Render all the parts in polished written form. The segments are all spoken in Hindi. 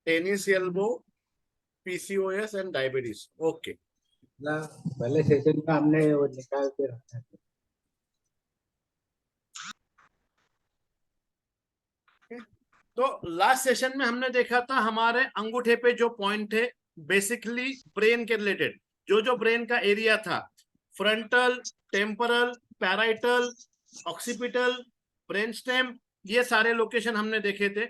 Tennis elbow, PCOS and diabetes. Okay. ना पहले सेशन में हमने वो निकाल के रखा है। तो लास्ट सेशन में हमने देखा था हमारे अंगूठे पे जो पॉइंट है बेसिकली ब्रेन के रिलेटेड, जो जो ब्रेन का एरिया था, frontal, temporal, parietal, occipital, brain stem, ये सारे लोकेशन हमने देखे थे।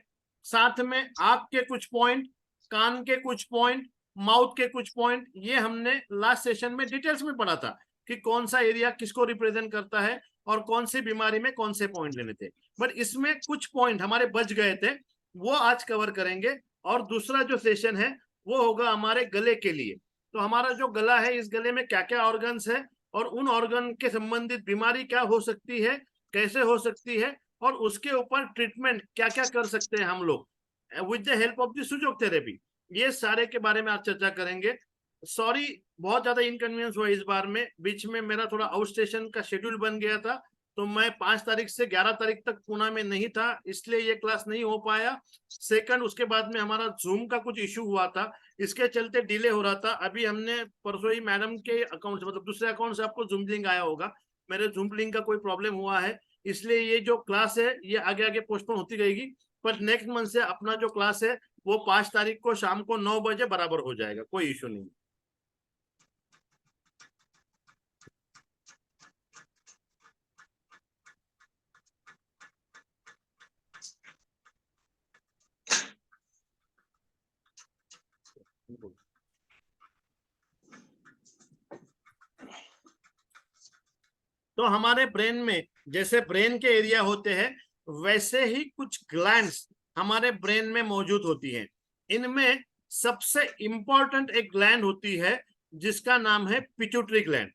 साथ में आंख के कुछ पॉइंट, कान के कुछ पॉइंट, माउथ के कुछ पॉइंट, ये हमने लास्ट सेशन में डिटेल्स में पढ़ा था कि कौन सा एरिया किसको रिप्रेजेंट करता है और कौन सी बीमारी में कौन से पॉइंट लेने थे। बट इसमें कुछ पॉइंट हमारे बच गए थे, वो आज कवर करेंगे। और दूसरा जो सेशन है वो होगा हमारे गले के लिए। तो हमारा जो गला है, इस गले में क्या क्या ऑर्गन्स है और उन ऑर्गन के संबंधित बीमारी क्या हो सकती है, कैसे हो सकती है, और उसके ऊपर ट्रीटमेंट क्या क्या कर सकते हैं हम लोग with the help of the सुजोग therapy, ये सारे के बारे में आज चर्चा करेंगे। सॉरी, बहुत ज्यादा इनकन्वीनियंस हुआ इस बार में, बीच में मेरा थोड़ा आउट स्टेशन का शेड्यूल बन गया था, तो मैं 5 तारीख से 11 तारीख तक पुणे में नहीं था, इसलिए ये क्लास नहीं हो पाया। सेकंड, उसके बाद में हमारा जूम का कुछ इशू हुआ था, इसके चलते डिले हो रहा था। अभी हमने परसों ही मैडम के अकाउंट से, मतलब दूसरे अकाउंट से आपको जूम लिंक आया होगा, मेरे जूम लिंक का कोई प्रॉब्लम हुआ है, इसलिए ये जो क्लास है ये आगे आगे पोस्टपोन होती रहेगी। पर नेक्स्ट मंथ से अपना जो क्लास है वो 5 तारीख को शाम को 9 बजे बराबर हो जाएगा, कोई इशू नहीं। तो हमारे ब्रेन में जैसे ब्रेन के एरिया होते हैं, वैसे ही कुछ ग्लैंड्स हमारे ब्रेन में मौजूद होती हैं। इनमें सबसे इंपॉर्टेंट एक ग्लैंड होती है जिसका नाम है पिट्यूटरी ग्लैंड।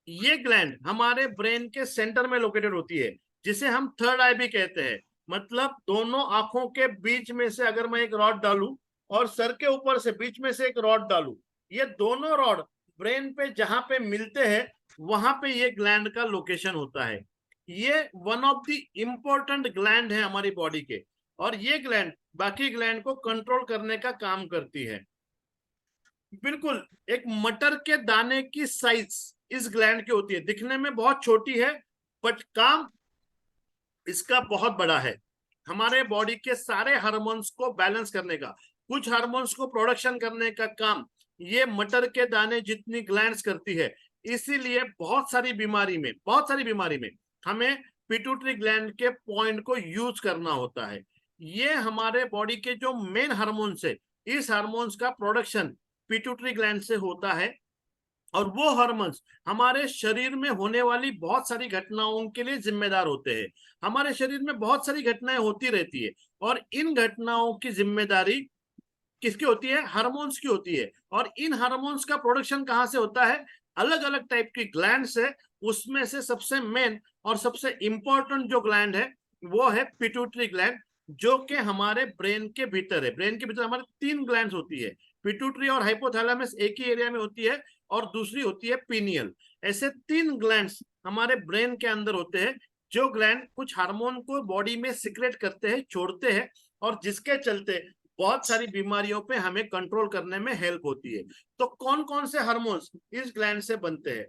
ये ग्लैंड हमारे ब्रेन के सेंटर में लोकेटेड होती है, जिसे हम थर्ड आई भी कहते हैं। मतलब दोनों आंखों के बीच में से अगर मैं एक रॉड डालूं और सर के ऊपर से बीच में से एक रॉड डालूं, ये दोनों रॉड ब्रेन पे जहां पे मिलते हैं वहां पे ये ग्लैंड का लोकेशन होता है। ये one of the important gland है हमारी बॉडी के, और ये ग्लैंड बाकी ग्लैंड को कंट्रोल करने का काम करती है। बिल्कुल एक मटर के दाने की साइज इस ग्लैंड की होती है, दिखने में बहुत छोटी है बट काम इसका बहुत बड़ा है। हमारे बॉडी के सारे हार्मोन्स को बैलेंस करने का, कुछ हार्मोन्स को प्रोडक्शन करने का काम ये मटर के दाने जितनी ग्लैंड्स करती है। इसीलिए बहुत सारी बीमारी में हमें पिट्यूटरी ग्लैंड के पॉइंट को यूज करना होता है। ये हमारे बॉडी के जो मेन हार्मोन्स है, इस हार्मोन्स का प्रोडक्शन पिट्यूटरी ग्लैंड से होता है। और वो हार्मोन्स हमारे शरीर में होने वाली बहुत सारी घटनाओं के लिए जिम्मेदार होते हैं। हमारे शरीर में बहुत सारी घटनाएं होती रहती है, और इन घटनाओं की जिम्मेदारी किसकी होती है? हार्मोन्स की होती है। और इन हार्मोन्स का प्रोडक्शन कहाँ से होता है? अलग अलग टाइप की ग्लैंड्स है, उसमें से सबसे मेन और सबसे इंपॉर्टेंट जो ग्लैंड है वो है पिट्यूटरी ग्लैंड, जो कि हमारे ब्रेन के भीतर है। ब्रेन के भीतर हमारे 3 ग्लैंड्स होती है, पिट्यूटरी और हाइपोथैलेमस एक ही एरिया में होती है, और दूसरी होती है पीनियल। ऐसे 3 ग्लैंड्स हमारे ब्रेन के अंदर होते हैं, जो ग्लैंड कुछ हार्मोन को बॉडी में सिक्रेट करते हैं, छोड़ते हैं, और जिसके चलते बहुत सारी बीमारियों पे हमें कंट्रोल करने में हेल्प होती है। तो कौन कौन से हार्मोन्स इस ग्लैंड से बनते हैं?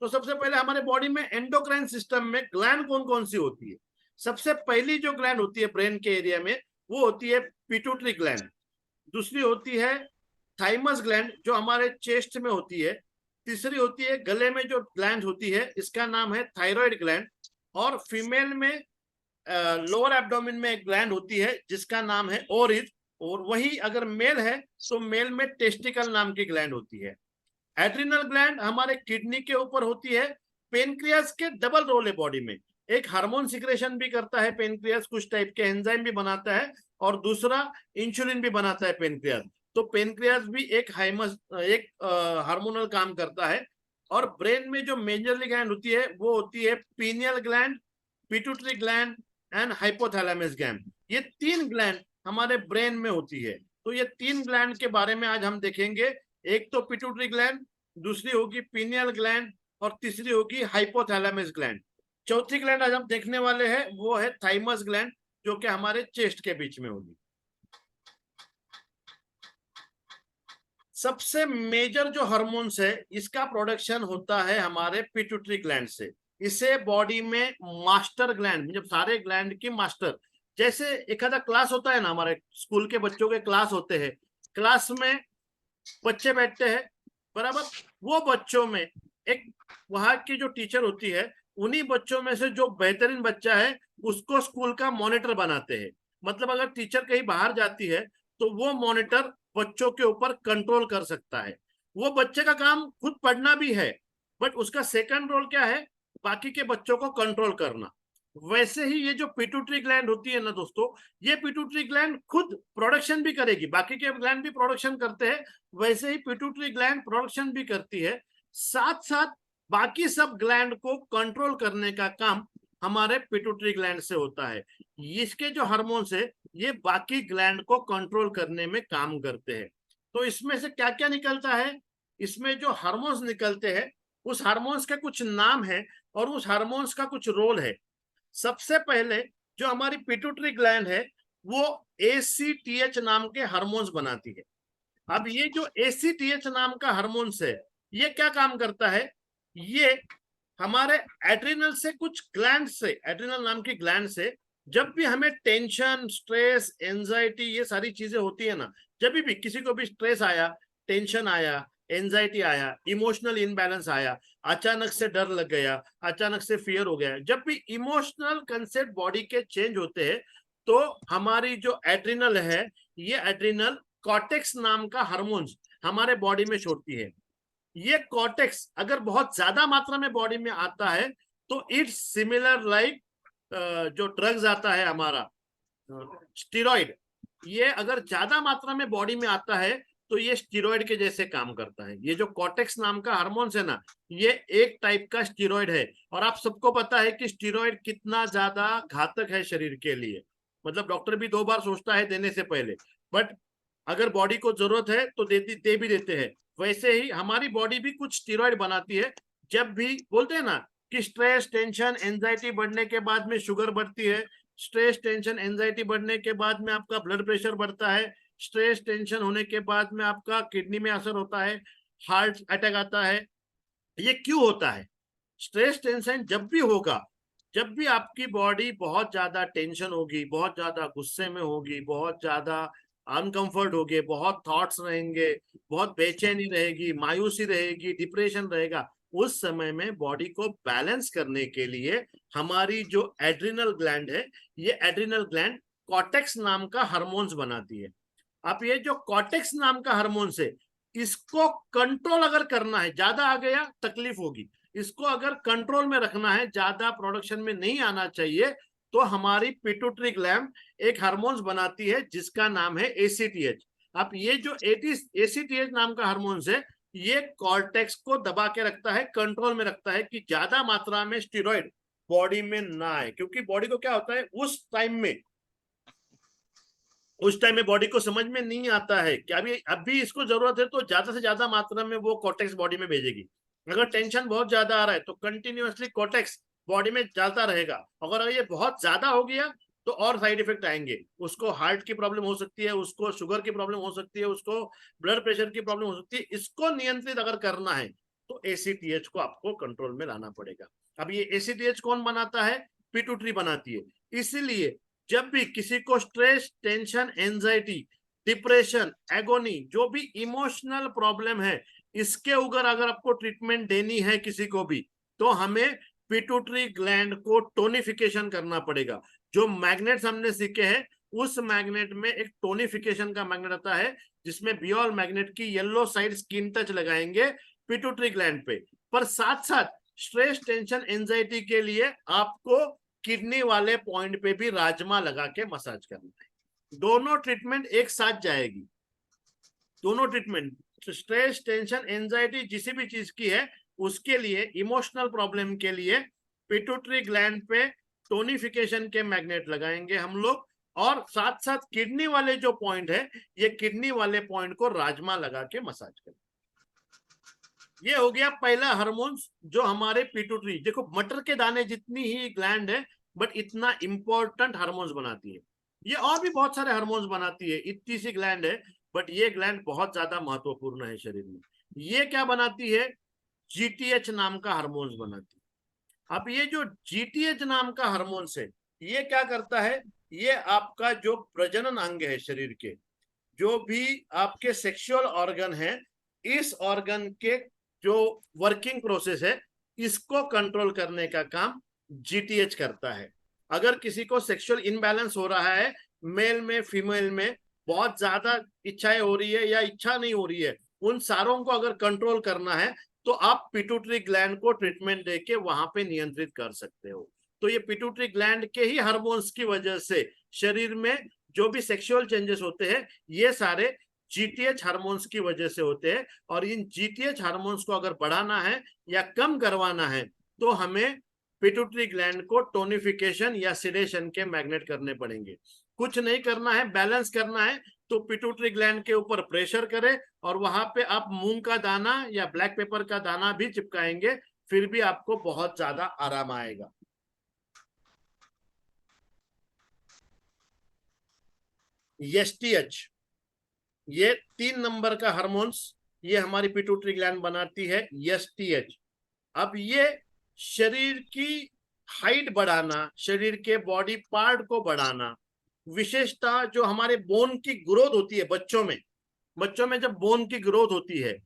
तो सबसे पहले हमारे बॉडी में एंडोक्राइन सिस्टम में ग्लैंड कौन कौन सी होती है? सबसे पहली जो ग्लैंड होती है ब्रेन के एरिया में वो होती है पिट्यूटरी ग्लैंड। दूसरी होती है थाइमस ग्लैंड जो हमारे चेस्ट में होती है। तीसरी होती है गले में जो ग्लैंड होती है, इसका नाम है थायराइड ग्लैंड। और फीमेल में लोअर एब्डोमेन में एक ग्लैंड होती है जिसका नाम है ओरिज। और वही अगर मेल है तो मेल में टेस्टिकल नाम की ग्लैंड होती है। एड्रिनल ग्लैंड हमारे किडनी के ऊपर होती है। पेनक्रियास के डबल रोल है बॉडी में, एक हार्मोन सिक्रेशन भी करता है पेनक्रियास, कुछ टाइप के एंजाइम भी बनाता है, और दूसरा इंसुलिन भी बनाता है पेनक्रियास। तो पेनक्रियास भी एक हार्मोनल काम करता है। और ब्रेन में जो मेजरली ग्लैंड होती है वो होती है pineal gland, pituitary gland and hypothalamus gland. ये 3 ग्लैंड हमारे ब्रेन में होती है। तो ये 3 ग्लैंड के बारे में आज हम देखेंगे। एक तो पिट्यूटरी ग्लैंड, दूसरी होगी पीनियल ग्लैंड, और तीसरी होगी हाइपोथैलेमस ग्लैंड। चौथी ग्लैंड आज हम देखने वाले हैं वो है थाइमस ग्लैंड, जो कि हमारे चेस्ट के बीच में होगी। सबसे मेजर जो हार्मोन्स है इसका प्रोडक्शन होता है हमारे पिट्यूटरी ग्लैंड से। इसे बॉडी में मास्टर ग्लैंड, जब सारे ग्लैंड की मास्टर, जैसे एक आधा क्लास होता है ना, हमारे स्कूल के बच्चों के क्लास होते हैं, क्लास में बच्चे बैठते हैं बराबर, वो बच्चों में एक वहां की जो टीचर होती है, उन्हीं बच्चों में से जो बेहतरीन बच्चा है उसको स्कूल का मॉनिटर बनाते हैं। मतलब अगर टीचर कहीं बाहर जाती है तो वो मॉनिटर बच्चों के ऊपर कंट्रोल कर सकता है। वो बच्चे का काम खुद पढ़ना भी है, बट उसका सेकंड रोल क्या है, बाकी के बच्चों को कंट्रोल करना। वैसे ही ये जो पिट्यूटरी ग्लैंड होती है ना दोस्तों, ये पिट्यूटरी ग्लैंड खुद प्रोडक्शन भी करेगी, बाकी के ग्लैंड भी प्रोडक्शन करते हैं, वैसे ही पिट्यूटरी ग्लैंड प्रोडक्शन भी करती है। साथ साथ बाकी सब ग्लैंड को कंट्रोल करने का काम हमारे पिट्यूटरी ग्लैंड से होता है। इसके जो हार्मोन्स है ये बाकी ग्लैंड को कंट्रोल करने में काम करते हैं। तो इसमें से क्या क्या निकलता है, इसमें जो हार्मोन्स निकलते हैं उस हार्मोन्स के कुछ नाम है और उस हार्मोन्स का कुछ रोल है। सबसे पहले जो हमारी पिट्यूटरी ग्लैंड है वो ACTH नाम के हार्मोन्स बनाती है। अब ये जो ACTH नाम का हार्मोन्स है ये क्या काम करता है, ये हमारे एड्रिनल से कुछ ग्लैंड से, एड्रिनल नाम की ग्लैंड से जब भी हमें टेंशन, स्ट्रेस, एंजाइटी ये सारी चीजें होती है ना, जब भी किसी को भी स्ट्रेस आया, टेंशन आया, एंजाइटी आया, इमोशनल इनबैलेंस आया, अचानक से डर लग गया, अचानक से फियर हो गया, जब भी इमोशनल कंसेप्ट बॉडी के चेंज होते हैं तो हमारी जो एड्रिनल है ये एड्रिनल कॉर्टेक्स नाम का हार्मोन्स हमारे बॉडी में छोड़ती है। ये कॉर्टेक्स अगर बहुत ज्यादा मात्रा में बॉडी में आता है तो इट्स सिमिलर लाइक जो ड्रग्स आता है हमारा स्टीरॉइड, ये अगर ज्यादा मात्रा में बॉडी में आता है तो ये स्टीरॉइड के जैसे काम करता है। ये जो कॉर्टेक्स नाम का हार्मोन्स है ना, ये एक टाइप का स्टीरॉइड है। और आप सबको पता है कि स्टीरॉइड कितना ज्यादा घातक है शरीर के लिए, मतलब डॉक्टर भी 2 बार सोचता है देने से पहले, बट अगर बॉडी को जरूरत है तो दे भी देते हैं। वैसे ही हमारी बॉडी भी कुछ स्टीरॉइड बनाती है। जब भी बोलते हैं ना कि स्ट्रेस, टेंशन, एंजाइटी बढ़ने के बाद में शुगर बढ़ती है, स्ट्रेस, टेंशन, एंजाइटी बढ़ने के बाद में आपका ब्लड प्रेशर बढ़ता है, स्ट्रेस टेंशन होने के बाद में आपका किडनी में असर होता है, हार्ट अटैक आता है। ये क्यों होता है? स्ट्रेस टेंशन जब भी होगा, जब भी आपकी बॉडी बहुत ज्यादा टेंशन होगी, बहुत ज्यादा गुस्से में होगी, बहुत ज्यादा अनकंफर्ट होगी, बहुत थॉट्स रहेंगे, बहुत बेचैनी रहेगी, मायूसी रहेगी, डिप्रेशन रहेगा, उस समय में बॉडी को बैलेंस करने के लिए हमारी जो एड्रिनल ग्लैंड है, ये एड्रिनल ग्लैंड कॉर्टेक्स नाम का हार्मोन्स बनाती है। अब ये जो कॉर्टेक्स नाम का हार्मोन्स है इसको कंट्रोल अगर करना है, ज्यादा आ गया तकलीफ होगी, इसको अगर कंट्रोल में रखना है, ज्यादा प्रोडक्शन में नहीं आना चाहिए, तो हमारी पिट्यूटरी ग्लैंड एक हार्मोन्स बनाती है जिसका नाम है ACTH। अब ये जो ACTH नाम का हार्मोन्स है ये कॉर्टेक्स को दबा के रखता है, कंट्रोल में रखता है कि ज्यादा मात्रा में स्टीरॉइड बॉडी में ना आए। क्योंकि बॉडी को क्या होता है उस टाइम में बॉडी को समझ में नहीं आता है कि अभी इसको जरूरत है, तो ज्यादा से ज्यादा मात्रा में वो कॉर्टेक्स बॉडी में भेजेगी। अगर टेंशन बहुत ज्यादा आ रहा है तो कंटिन्यूअसली कॉर्टेक्स बॉडी में चलता रहेगा। अगर ये बहुत ज्यादा हो गया तो और साइड इफेक्ट आएंगे, उसको हार्ट की प्रॉब्लम हो सकती है, उसको शुगर की प्रॉब्लम हो सकती है, उसको ब्लड प्रेशर की प्रॉब्लम हो सकती है। इसको नियंत्रित अगर करना है तो ACTH को आपको कंट्रोल में लाना पड़ेगा। अब ये ACTH कौन बनाता है? पिट्यूटरी बनाती है। इसीलिए जब भी किसी को stress, tension, anxiety, depression, agony, जो भी इमोशनल प्रॉब्लम है, इसके ऊपर अगर आपको ट्रीटमेंट देनी है किसी को भी, तो हमें पिट्यूटरी ग्लैंड को टोनिफिकेशन करना पड़ेगा। जो मैग्नेट्स हमने सीखे हैं उस मैग्नेट में एक टोनिफिकेशन का मैग्नेट आता है जिसमें बियोल मैग्नेट की येलो साइड स्किन टच लगाएंगे पिट्यूटरी ग्लैंड पे। पर साथ साथ स्ट्रेस, टेंशन, एंजाइटी के लिए आपको किडनी वाले पॉइंट पे भी राजमा लगा के मसाज करना है। दोनों ट्रीटमेंट एक साथ जाएगी, दोनों ट्रीटमेंट, स्ट्रेस, टेंशन, एंजाइटी जिसी भी चीज की है उसके लिए, इमोशनल प्रॉब्लम के लिए पिट्यूटरी ग्लैंड पे टोनिफिकेशन के मैग्नेट लगाएंगे हम लोग। और साथ साथ किडनी वाले जो पॉइंट है, ये किडनी वाले पॉइंट को राजमा लगा के मसाज करें। ये हो गया पहला हार्मोन्स जो हमारे पिट्यूटरी, देखो मटर के दाने जितनी ही ग्लैंड है बट इतना इंपॉर्टेंट हार्मोन्स बनाती है। ये और भी बहुत सारे हार्मोन्स बनाती है, इतनी सी ग्लैंड है, बट ये ग्लैंड बहुत ज्यादा महत्वपूर्ण है शरीर में। ये क्या बनाती है? जीटीएच नाम का हार्मोन्स बनाती है। अब ये जो जीटीएच नाम का हार्मोन्स है, ये क्या करता है? ये आपका जो प्रजनन अंग है शरीर के, जो भी आपके सेक्सुअल ऑर्गन है, इस ऑर्गन के जो वर्किंग प्रोसेस है, इसको कंट्रोल करने का काम जीटीएच करता है। अगर किसी को सेक्सुअल इनबैलेंस हो रहा है, मेल में फीमेल में बहुत ज्यादा इच्छाएं हो रही है या इच्छा नहीं हो रही है, उन सारों को अगर कंट्रोल करना है तो आप पिट्यूटरी ग्लैंड को ट्रीटमेंट देके वहां पे नियंत्रित कर सकते हो। तो ये पिट्यूटरी ग्लैंड के ही हार्मोन्स की वजह से शरीर में जो भी सेक्सुअल चेंजेस होते हैं, ये सारे जीटीएच हार्मोन्स की वजह से होते हैं। और इन जीटीएच हार्मोन्स को अगर बढ़ाना है या कम करवाना है तो हमें पिट्यूटरी ग्लैंड को टोनिफिकेशन या सिडेशन के मैग्नेट करने पड़ेंगे। कुछ नहीं करना है, बैलेंस करना है तो पिट्यूटरी ग्लैंड के ऊपर प्रेशर करें और वहां पे आप मूंग का दाना या ब्लैक पेपर का दाना भी चिपकाएंगे, फिर भी आपको बहुत ज्यादा आराम आएगा। एसटीएच, ये 3 नंबर का हार्मोन्स, ये हमारी पिट्यूटरी ग्लैंड बनाती है, एसटीएच। अब ये शरीर की हाइट बढ़ाना, शरीर के बॉडी पार्ट को बढ़ाना, विशेषता जो हमारे बोन की ग्रोथ होती है बच्चों में जब बोन की ग्रोथ होती है,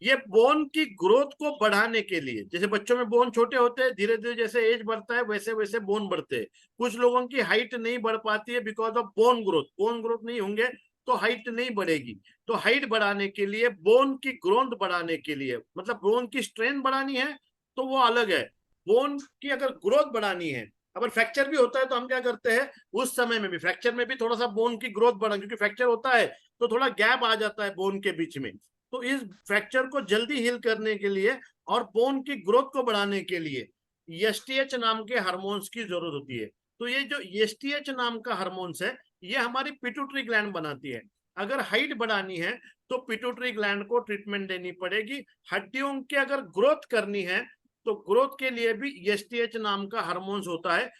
ये बोन की ग्रोथ को बढ़ाने के लिए, जैसे बच्चों में बोन छोटे होते हैं, धीरे धीरे जैसे एज बढ़ता है वैसे वैसे बोन बढ़ते हैं। कुछ लोगों की हाइट नहीं बढ़ पाती है बिकॉज ऑफ बोन ग्रोथ नहीं होंगे तो हाइट नहीं बढ़ेगी। तो हाइट बढ़ाने के लिए, बोन की ग्रोथ बढ़ाने के लिए, मतलब बोन की स्ट्रेंथ बढ़ानी है तो वो अलग है। बोन की अगर ग्रोथ बढ़ानी है, अगर फ्रैक्चर भी होता है तो हम क्या करते हैं, उस समय में भी फ्रैक्चर में भी थोड़ा सा बोन की ग्रोथ बढ़ा, क्योंकि फ्रैक्चर होता है तो थोड़ा गैप आ जाता है बोन के बीच में। तो इस फ्रैक्चर को जल्दी हील करने के लिए और बोन की ग्रोथ को बढ़ाने के लिए एसटीएच नाम के हार्मोन्स की जरूरत होती है। तो ये जो एसटीएच नाम का हार्मोन्स है, ये हमारी पिट्यूटरी ग्लैंड बनाती है। अगर हाइट बढ़ानी है तो पिट्यूटरी ग्लैंड को ट्रीटमेंट देनी पड़ेगी। हड्डियों की अगर ग्रोथ करनी है तो ग्रोथ के लिए भी एसटीएच नाम का हार्मोन्स होता है।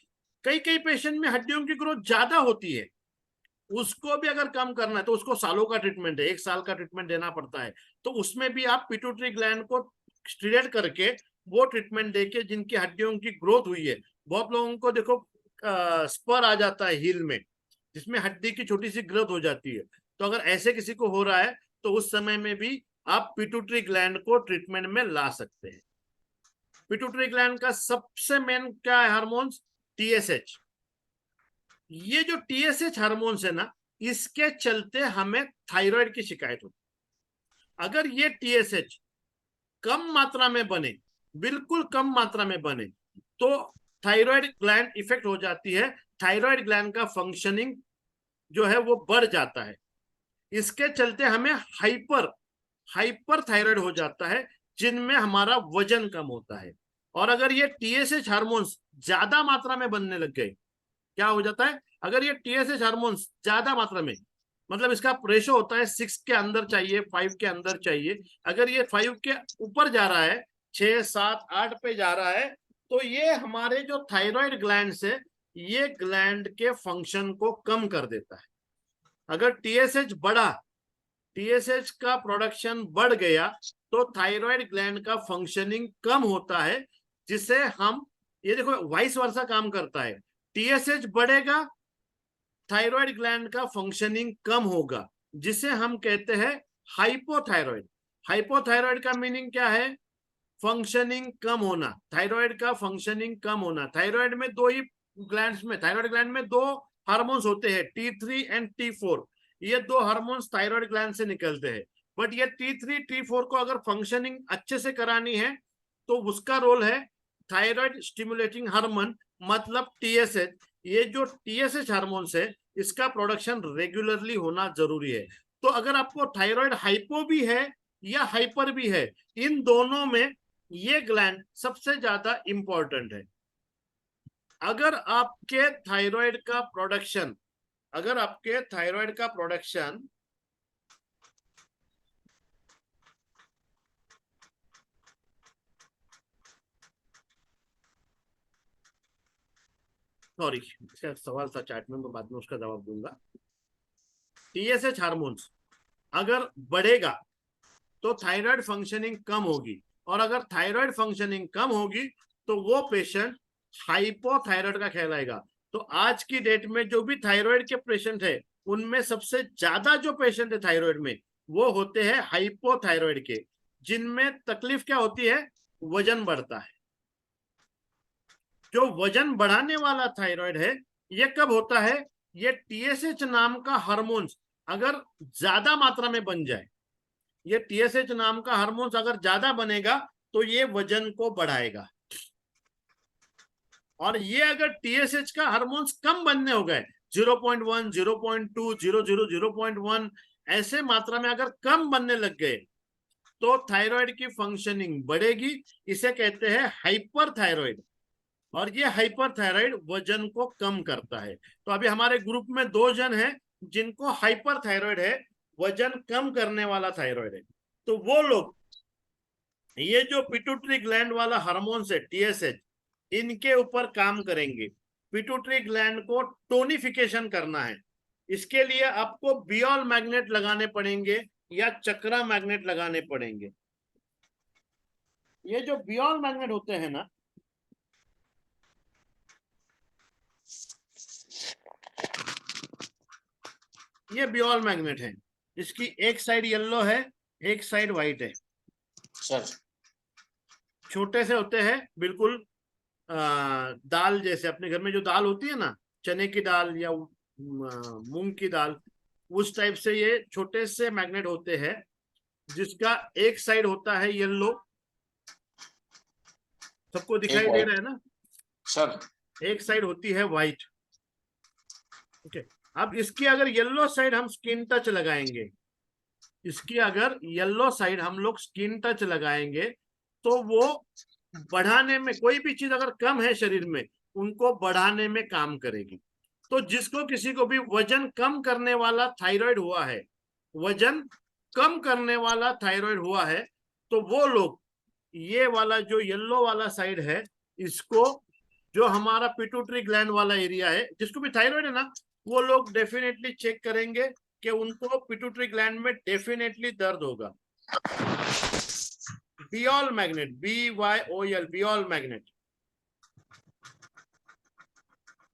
कई कई पेशेंट में हड्डियों की ग्रोथ ज्यादा होती है, उसको भी अगर कम करना है तो उसको सालों का ट्रीटमेंट है, 1 साल का ट्रीटमेंट देना पड़ता है। तो उसमें भी आप पिट्यूटरी ग्लैंड को स्टिमुलेट करके वो ट्रीटमेंट देके जिनकी हड्डियों की ग्रोथ हुई है, बहुत लोगों को देखो स्पर आ जाता है हील में, जिसमें हड्डी की छोटी सी ग्रोथ हो जाती है। तो अगर ऐसे किसी को हो रहा है तो उस समय में भी आप पिट्यूटरी ग्लैंड को ट्रीटमेंट में ला सकते हैं। पिट्यूटरी ग्लैंड का सबसे मेन क्या है हार्मोन्स? टीएसएच। ये जो टीएसएच हार्मोन्स है ना, इसके चलते हमें थायराइड की शिकायत होती है। अगर ये टीएसएच कम मात्रा में बने, बिल्कुल कम मात्रा में बने, तो थायराइड ग्लैंड इफेक्ट हो जाती है, थायराइड ग्लैंड का फंक्शनिंग जो है वो बढ़ जाता है। इसके चलते हमें हाइपर हाइपर थायराइड हो जाता है, जिनमें हमारा वजन कम होता है। और अगर ये टीएसएच हार्मोन्स ज्यादा मात्रा में बनने लग गए, क्या हो जाता है? अगर ये टीएसएच हार्मोन्स ज्यादा मात्रा में, मतलब इसका रेशो होता है 6 के अंदर चाहिए, 5 के अंदर चाहिए, अगर ये 5 के ऊपर जा रहा है, 6 7 8 पे जा रहा है, तो ये हमारे जो थायराइड ग्लैंड है, ये ग्लैंड के फंक्शन को कम कर देता है। अगर टीएसएच बढ़ा, टीएसएच का प्रोडक्शन बढ़ गया, तो थायराइड ग्लैंड का फंक्शनिंग कम होता है, जिसे हम, ये देखो वाइस वर्सा काम करता है। टीएसएच बढ़ेगा, थायराइड ग्लैंड का फंक्शनिंग कम होगा, जिसे हम कहते हैं हाइपोथायराइड। हाइपोथायराइड का मीनिंग क्या है? फंक्शनिंग कम होना, थायराइड का फंक्शनिंग कम होना। थायराइड में दो ही ग्लैंड्स में, थायराइड ग्लैंड में दो हार्मोन्स होते हैं, T3 एंड T4। ये दो हार्मोन्स थायराइड ग्लैंड से निकलते हैं। बट ये T3 T4 को अगर फंक्शनिंग अच्छे से करानी है तो उसका रोल है थायराइड स्टिमुलेटिंग हार्मोन, मतलब टीएसएच। ये जो टीएसएच हार्मोन्स है, इसका प्रोडक्शन रेगुलरली होना जरूरी है। तो अगर आपको थायराइड हाइपो भी है या हाइपर भी है, इन दोनों में ये ग्लैंड सबसे ज्यादा इंपॉर्टेंट है। अगर आपके थायराइड का प्रोडक्शन, अगर आपके थायराइड का प्रोडक्शन सॉरी, इसका सवाल था चैट में, मैं बाद में उसका जवाब दूंगा। टीएसएच हार्मोन्स अगर बढ़ेगा तो थायराइड फंक्शनिंग कम होगी, और अगर थायराइड फंक्शनिंग कम होगी तो वो पेशेंट हाइपोथायराइड का कहलाएगा। तो आज की डेट में जो भी थायराइड के पेशेंट है, उनमें सबसे ज्यादा जो पेशेंट है थायराइड में, वो होते हैं हाइपोथायराइड के, जिनमें तकलीफ क्या होती है, वजन बढ़ता है। जो वजन बढ़ाने वाला थायराइड है, ये कब होता है, ये टीएसएच नाम का हार्मोन्स अगर ज्यादा मात्रा में बन जाए, ये टीएसएच नाम का हार्मोन्स अगर ज्यादा बनेगा तो ये वजन को बढ़ाएगा। और ये अगर टीएसएच का हार्मोन्स कम बनने हो गए, 0.1, 0.2, 0.0, 0.1 ऐसे मात्रा में अगर कम बनने लग गए, तो थायराइड की फंक्शनिंग बढ़ेगी। इसे कहते हैं हाइपर थायराइड। और ये हाइपर थायराइड वजन को कम करता है। तो अभी हमारे ग्रुप में 2 जन हैं जिनको हाइपर थायराइड है, वजन कम करने वाला थायराइड है। तो वो लोग ये जो पिट्यूटरी ग्लैंड वाला हार्मोन है टीएसएच, इनके ऊपर काम करेंगे। पिट्यूटरी ग्लैंड को टोनिफिकेशन करना है। इसके लिए आपको बियल मैग्नेट लगाने पड़ेंगे या चक्रा मैग्नेट लगाने पड़ेंगे। ये जो बियल मैग्नेट होते हैं ना, ये बियल मैग्नेट है। इसकी एक साइड येलो है, एक साइड व्हाइट है। सर छोटे से होते हैं, बिल्कुल दाल जैसे। अपने घर में जो दाल होती है ना, चने की दाल या मूंग की दाल, उस टाइप से ये छोटे से मैग्नेट होते हैं, जिसका एक साइड होता है येलो। सबको दिखाई दे रहा है ना? सर एक साइड होती है व्हाइट। ओके, अब इसकी अगर येलो साइड हम स्किन टच लगाएंगे, इसकी अगर येलो साइड हम लोग स्किन टच लगाएंगे, तो वो बढ़ाने में, कोई भी चीज अगर कम है शरीर में, उनको बढ़ाने में काम करेगी। तो जिसको किसी को भी वजन कम करने वाला थायराइड हुआ है, वजन कम करने वाला थायराइड हुआ है, तो वो लोग ये वाला जो येलो वाला साइड है, इसको, जो हमारा पिट्यूटरी ग्लैंड वाला एरिया है, जिसको भी थायराइड है ना, वो लोग डेफिनेटली चेक करेंगे कि उनको पिट्यूटरी ग्लैंड में डेफिनेटली दर्द होगा। बियल मैग्नेट, BYOL, बियल मैग्नेट।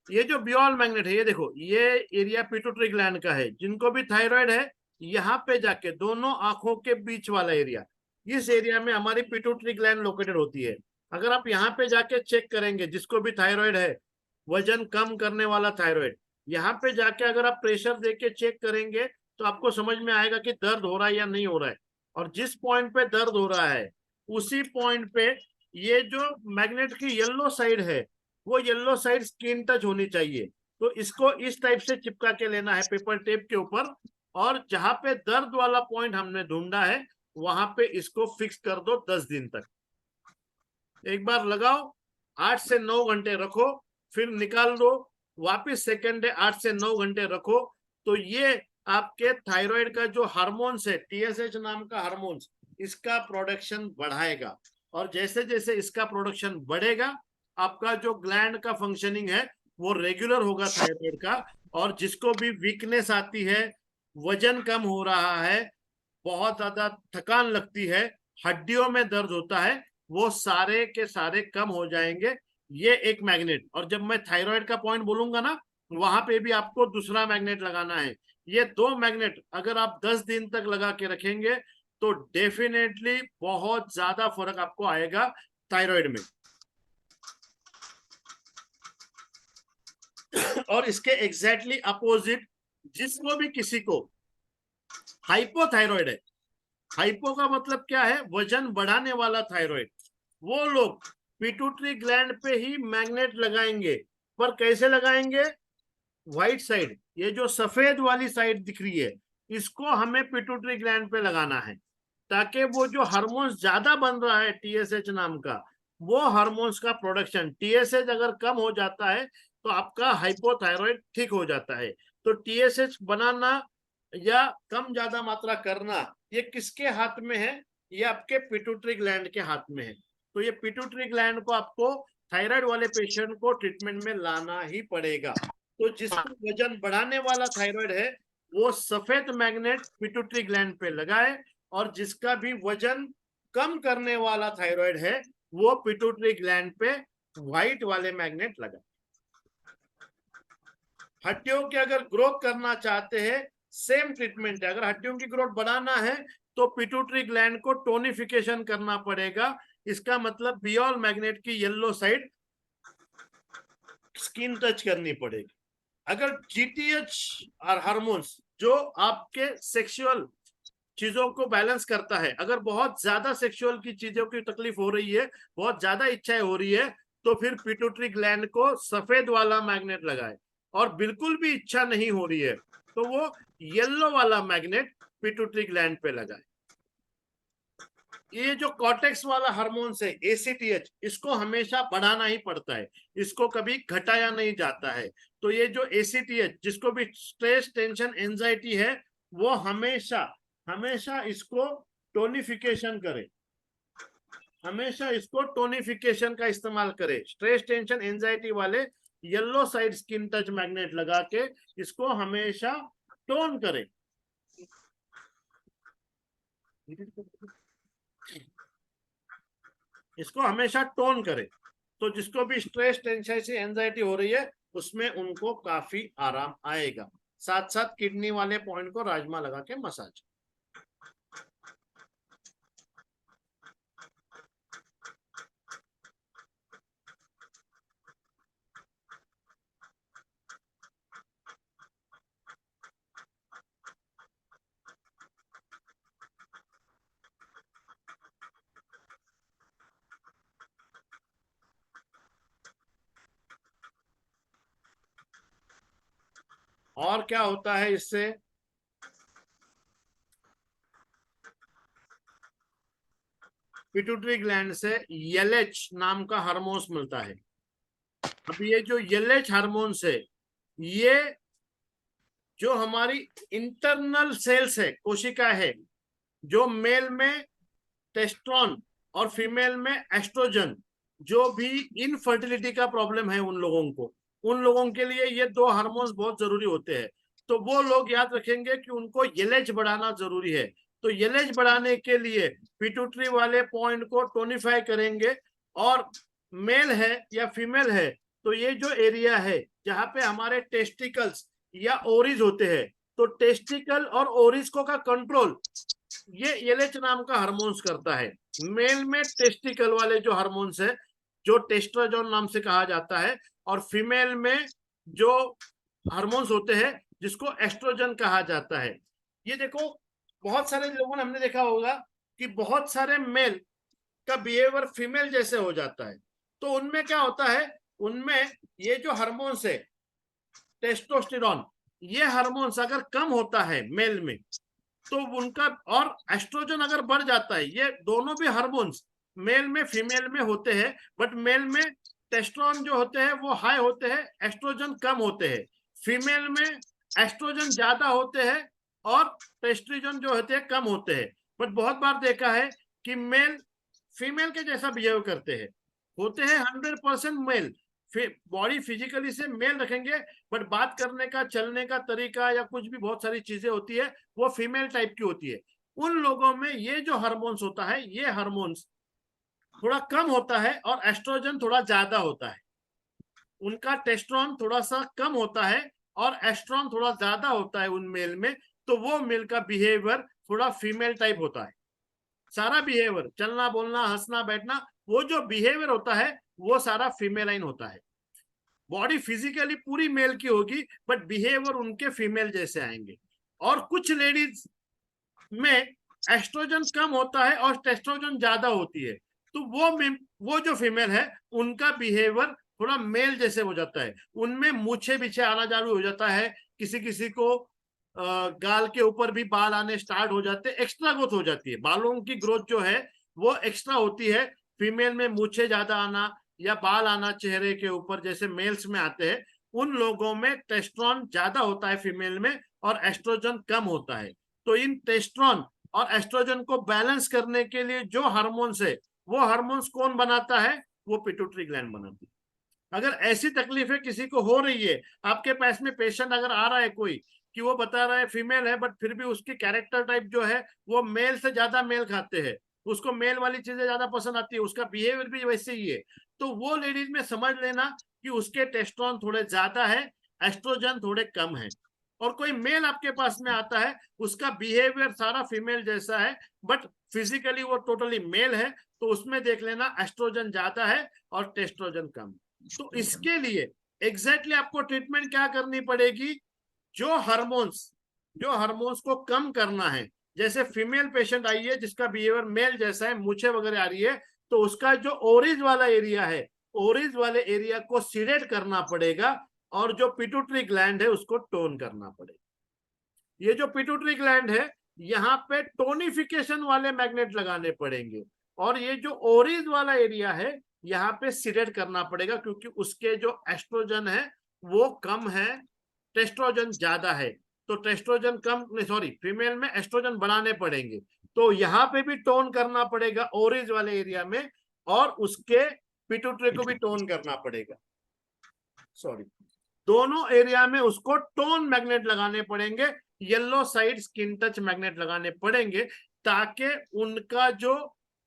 ये जो बियल मैग्नेट है, ये देखो, ये एरिया पिट्यूटरी ग्लैंड का है। जिनको भी थायराइड है, यहाँ पे जाके दोनों आंखों के बीच वाला एरिया, इस एरिया में हमारी पिट्यूटरी ग्लैंड लोकेटेड होती है। अगर आप यहाँ पे जाके चेक करेंगे, जिसको भी थायराइड है, वजन कम करने वाला थायराइड, यहाँ पे जाके अगर आप प्रेशर देके चेक करेंगे, तो आपको समझ में आएगा कि दर्द हो रहा है या नहीं हो रहा है। और जिस पॉइंट पे दर्द हो रहा है, उसी पॉइंट पे ये जो मैग्नेट की येलो साइड है, वो येलो साइड स्किन टच होनी चाहिए। तो इसको इस टाइप से चिपका के लेना है पेपर टेप के ऊपर, और जहां पे दर्द वाला पॉइंट हमने ढूंढा है, वहां पे इसको फिक्स कर दो 10 दिन तक। एक बार लगाओ, 8 से 9 घंटे रखो, फिर निकाल दो, वापिस सेकेंड डे 8 से 9 घंटे रखो। तो ये आपके थायराइड का जो हार्मोन्स है, टीएसएच नाम का हार्मोन्स, इसका प्रोडक्शन बढ़ाएगा। और जैसे जैसे इसका प्रोडक्शन बढ़ेगा, आपका जो ग्लैंड का फंक्शनिंग है वो रेगुलर होगा थायराइड का। और जिसको भी वीकनेस आती है, वजन कम हो रहा है, बहुत ज्यादा थकान लगती है, हड्डियों में दर्द होता है, वो सारे के सारे कम हो जाएंगे। ये एक मैग्नेट। और जब मैं थायराइड का पॉइंट बोलूंगा ना, वहां पे भी आपको दूसरा मैग्नेट लगाना है। ये 2 मैग्नेट अगर आप 10 दिन तक लगा के रखेंगे, तो डेफिनेटली बहुत ज्यादा फर्क आपको आएगा थायराइड में। और इसके एग्जैक्टली अपोजिट, जिसको भी किसी को हाइपोथायराइड है, हाइपो का मतलब क्या है, वजन बढ़ाने वाला थायराइड, वो लोग पिट्यूटरी ग्लैंड पे ही मैग्नेट लगाएंगे। पर कैसे लगाएंगे? व्हाइट साइड, ये जो सफेद वाली साइड दिख रही है, इसको हमें पिट्यूटरी ग्लैंड पे लगाना है, ताकि वो जो हार्मोन्स ज्यादा बन रहा है टीएसएच नाम का, वो हार्मोन्स का प्रोडक्शन, टीएसएच अगर कम हो जाता है तो आपका हाइपोथायराइड ठीक हो जाता है। तो टीएसएच बनाना या कम ज्यादा मात्रा करना, ये किसके हाथ में है? ये आपके पिट्यूटरी ग्लैंड के हाथ में है। तो ये पिट्यूटरी ग्लैंड को आपको थायराइड वाले पेशेंट को ट्रीटमेंट में लाना ही पड़ेगा। तो जिसका वजन बढ़ाने वाला थायराइड है वो सफेद मैग्नेट पिट्यूटरी ग्लैंड पे लगाए, और जिसका भी वजन कम करने वाला थायराइड है वो पिट्यूटरी ग्लैंड पे व्हाइट वाले मैग्नेट लगाए। हड्डियों के अगर ग्रोथ करना चाहते हैं सेम ट्रीटमेंट है। अगर हड्डियों की ग्रोथ बढ़ाना है तो पिट्यूटरी ग्लैंड को टोनिफिकेशन करना पड़ेगा। इसका मतलब बियोल मैग्नेट की येलो साइड स्किन टच करनी पड़ेगी। अगर जीटीएच और हार्मोन्स जो आपके सेक्सुअल चीजों को बैलेंस करता है, अगर बहुत ज्यादा सेक्सुअल की चीजों की तकलीफ हो रही है, बहुत ज्यादा इच्छाएं हो रही है, तो फिर पिट्यूटरी ग्लैंड को सफेद वाला मैग्नेट लगाए। और बिल्कुल भी इच्छा नहीं हो रही है तो वो येलो वाला मैग्नेट पिट्यूटरी ग्लैंड पे लगाए। ये जो कॉर्टेक्स वाला हार्मोन्स है एसीटीएच, इसको हमेशा बढ़ाना ही पड़ता है, इसको कभी घटाया नहीं जाता है। तो ये जो एसीटीएच जिसको भी स्ट्रेस टेंशन एंजाइटी है वो हमेशा हमेशा इसको टोनिफिकेशन करे, हमेशा इसको टोनिफिकेशन का इस्तेमाल करे। स्ट्रेस टेंशन एंजाइटी वाले yellow side skin touch magnet लगा के इसको हमेशा टोन करे। इसको हमेशा टोन करे, तो जिसको भी स्ट्रेस टेंशन से एंजाइटी हो रही है उसमें उनको काफी आराम आएगा। साथ साथ किडनी वाले पॉइंट को राजमा लगा के मसाज। और क्या होता है इससे, पिट्यूटरी ग्लैंड से एलएच नाम का हार्मोन्स मिलता है। अब ये जो एलएच हार्मोन्स है ये जो हमारी इंटरनल सेल्स है, कोशिका है, जो मेल में टेस्टोस्टेरोन और फीमेल में एस्ट्रोजन, जो भी इनफर्टिलिटी का प्रॉब्लम है उन लोगों के लिए ये दो हार्मोन्स बहुत जरूरी होते हैं। तो वो लोग याद रखेंगे कि उनको एलएच बढ़ाना जरूरी है। तो एलएच बढ़ाने के लिए पिट्यूटरी वाले पॉइंट को टोनिफाई करेंगे, और मेल है या फीमेल है तो ये जो एरिया है जहाँ पे हमारे टेस्टिकल्स या ओरिज होते हैं, तो टेस्टिकल और ओरिज को का कंट्रोल ये एलएच नाम का हार्मोन्स करता है। मेल में टेस्टिकल वाले जो हार्मोन्स है जो टेस्ट्रोजन नाम से कहा जाता है, और फीमेल में जो हार्मोन्स होते हैं जिसको एस्ट्रोजन कहा जाता है। ये देखो बहुत सारे लोगों ने हमने देखा होगा कि बहुत सारे मेल का बिहेवियर फीमेल जैसे हो जाता है। तो उनमें क्या होता है, उनमें ये जो हार्मोन्स है टेस्टोस्टेरोन, ये हार्मोन्स अगर कम होता है मेल में तो उनका, और एस्ट्रोजन अगर बढ़ जाता है, ये दोनों भी हार्मोन्स मेल में फीमेल में होते हैं, बट मेल में टेस्टोस्टेरोन जो होते हैं वो हाई होते हैं, एस्ट्रोजन कम होते हैं। फीमेल में एस्ट्रोजन ज्यादा होते हैं और टेस्ट्रोजन जो होते हैं कम होते हैं। बट बहुत बार देखा है कि मेल फीमेल के जैसा बिहेव करते हैं, होते हैं 100% मेल, बॉडी फिजिकली से मेल रखेंगे, बट बात करने का, चलने का तरीका या कुछ भी बहुत सारी चीजें होती है वो फीमेल टाइप की होती है। उन लोगों में ये जो हार्मोन्स होता है ये हार्मोन्स थोड़ा कम होता है और एस्ट्रोजन थोड़ा ज्यादा होता है। उनका टेस्टोस्टेरोन थोड़ा सा कम होता है और एस्ट्रोजन थोड़ा ज्यादा होता है उन मेल में। तो वो मेल का बिहेवियर थोड़ा फीमेल टाइप होता है। सारा बिहेवियर, चलना बोलना हंसना बैठना, वो जो बिहेवियर होता है वो सारा फीमेलाइन होता है। बॉडी फिजिकली पूरी मेल की होगी बट बिहेवियर उनके फीमेल जैसे आएंगे। और कुछ लेडीज में एस्ट्रोजन कम होता है और टेस्टोस्टेरोन ज्यादा होती है, तो वो जो फीमेल है उनका बिहेवियर थोड़ा मेल जैसे हो जाता है। उनमें मूछे पीछे आना चालू हो जाता है, किसी किसी को गाल के ऊपर भी बाल आने स्टार्ट हो जाते हैं, एक्स्ट्रा ग्रोथ हो जाती है, बालों की ग्रोथ जो है वो एक्स्ट्रा होती है। फीमेल में मूछे ज्यादा आना या बाल आना चेहरे के ऊपर जैसे मेल्स में आते हैं, उन लोगों में टेस्टोस्टेरोन ज्यादा होता है फीमेल में और एस्ट्रोजन कम होता है। तो इन टेस्टोस्टेरोन और एस्ट्रोजन को बैलेंस करने के लिए जो हार्मोन्स है वो हार्मोन्स कौन बनाता है, वो पिट्यूटरी ग्लैंड बनाती है। अगर ऐसी तकलीफें किसी को हो रही है, आपके पास में पेशेंट अगर आ रहा है कोई कि वो बता रहा है फीमेल है बट फिर भी उसकी कैरेक्टर टाइप जो है वो मेल से ज्यादा मेल खाते हैं, उसको मेल वाली चीजें ज्यादा पसंद आती है, उसका बिहेवियर भी वैसे ही है, तो वो लेडीज में समझ लेना कि उसके टेस्टोस्टेरोन थोड़े ज्यादा है, एस्ट्रोजन थोड़े कम है। और कोई मेल आपके पास में आता है, उसका बिहेवियर सारा फीमेल जैसा है बट फिजिकली वो टोटली मेल है, तो उसमें देख लेना एस्ट्रोजन ज्यादा है और टेस्टोस्टेरोन कम। तो इसके लिए एग्जैक्टली आपको ट्रीटमेंट क्या करनी पड़ेगी, जो हार्मोन्स को कम करना है, जैसे फीमेल पेशेंट आई है जिसका बिहेवियर मेल जैसा है, मूछे वगैरह आ रही है, तो उसका जो ओरिज वाला एरिया है, ओरिज वाले एरिया को सीडेट करना पड़ेगा और जो पिट्यूटरी ग्लैंड है उसको टोन करना पड़ेगा। ये जो पिट्यूटरी ग्लैंड है यहाँ पे टोनिफिकेशन वाले मैग्नेट लगाने पड़ेंगे और ये जो ओरिज वाला एरिया है यहाँ पे सीडेट करना पड़ेगा, क्योंकि उसके जो एस्ट्रोजन है वो कम है, टेस्ट्रोजन ज्यादा है। तो टेस्ट्रोजन कम, सॉरी, फीमेल में एस्ट्रोजन बढ़ाने पड़ेंगे, तो यहाँ पे भी टोन करना पड़ेगा ओरिज वाले एरिया में, और उसके पिट्यूटरी को भी टोन करना पड़ेगा, सॉरी, दोनों एरिया में उसको टोन मैग्नेट लगाने पड़ेंगे, yellow side skin touch magnet लगाने पड़ेंगे, ताकि उनका जो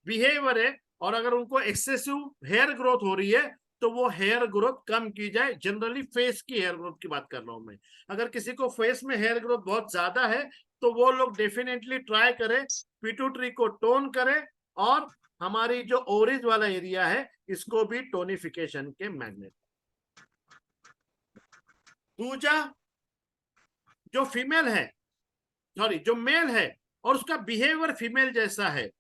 बिहेवियर है, और अगर उनको एक्सेसिव हेयर ग्रोथ हो रही है तो वो हेयर ग्रोथ कम की जाए। जनरली फेस की हेयर ग्रोथ की बात कर रहा हूं मैं। अगर किसी को फेस में हेयर ग्रोथ बहुत ज्यादा है तो वो लोग डेफिनेटली ट्राई करें, पिट्यूटरी को टोन करें और हमारी जो ओरिज वाला एरिया है इसको भी टोनिफिकेशन के मैग्नेट। दूसरा, जो फीमेल है, सॉरी, जो मेल है और उसका बिहेवियर फीमेल जैसा है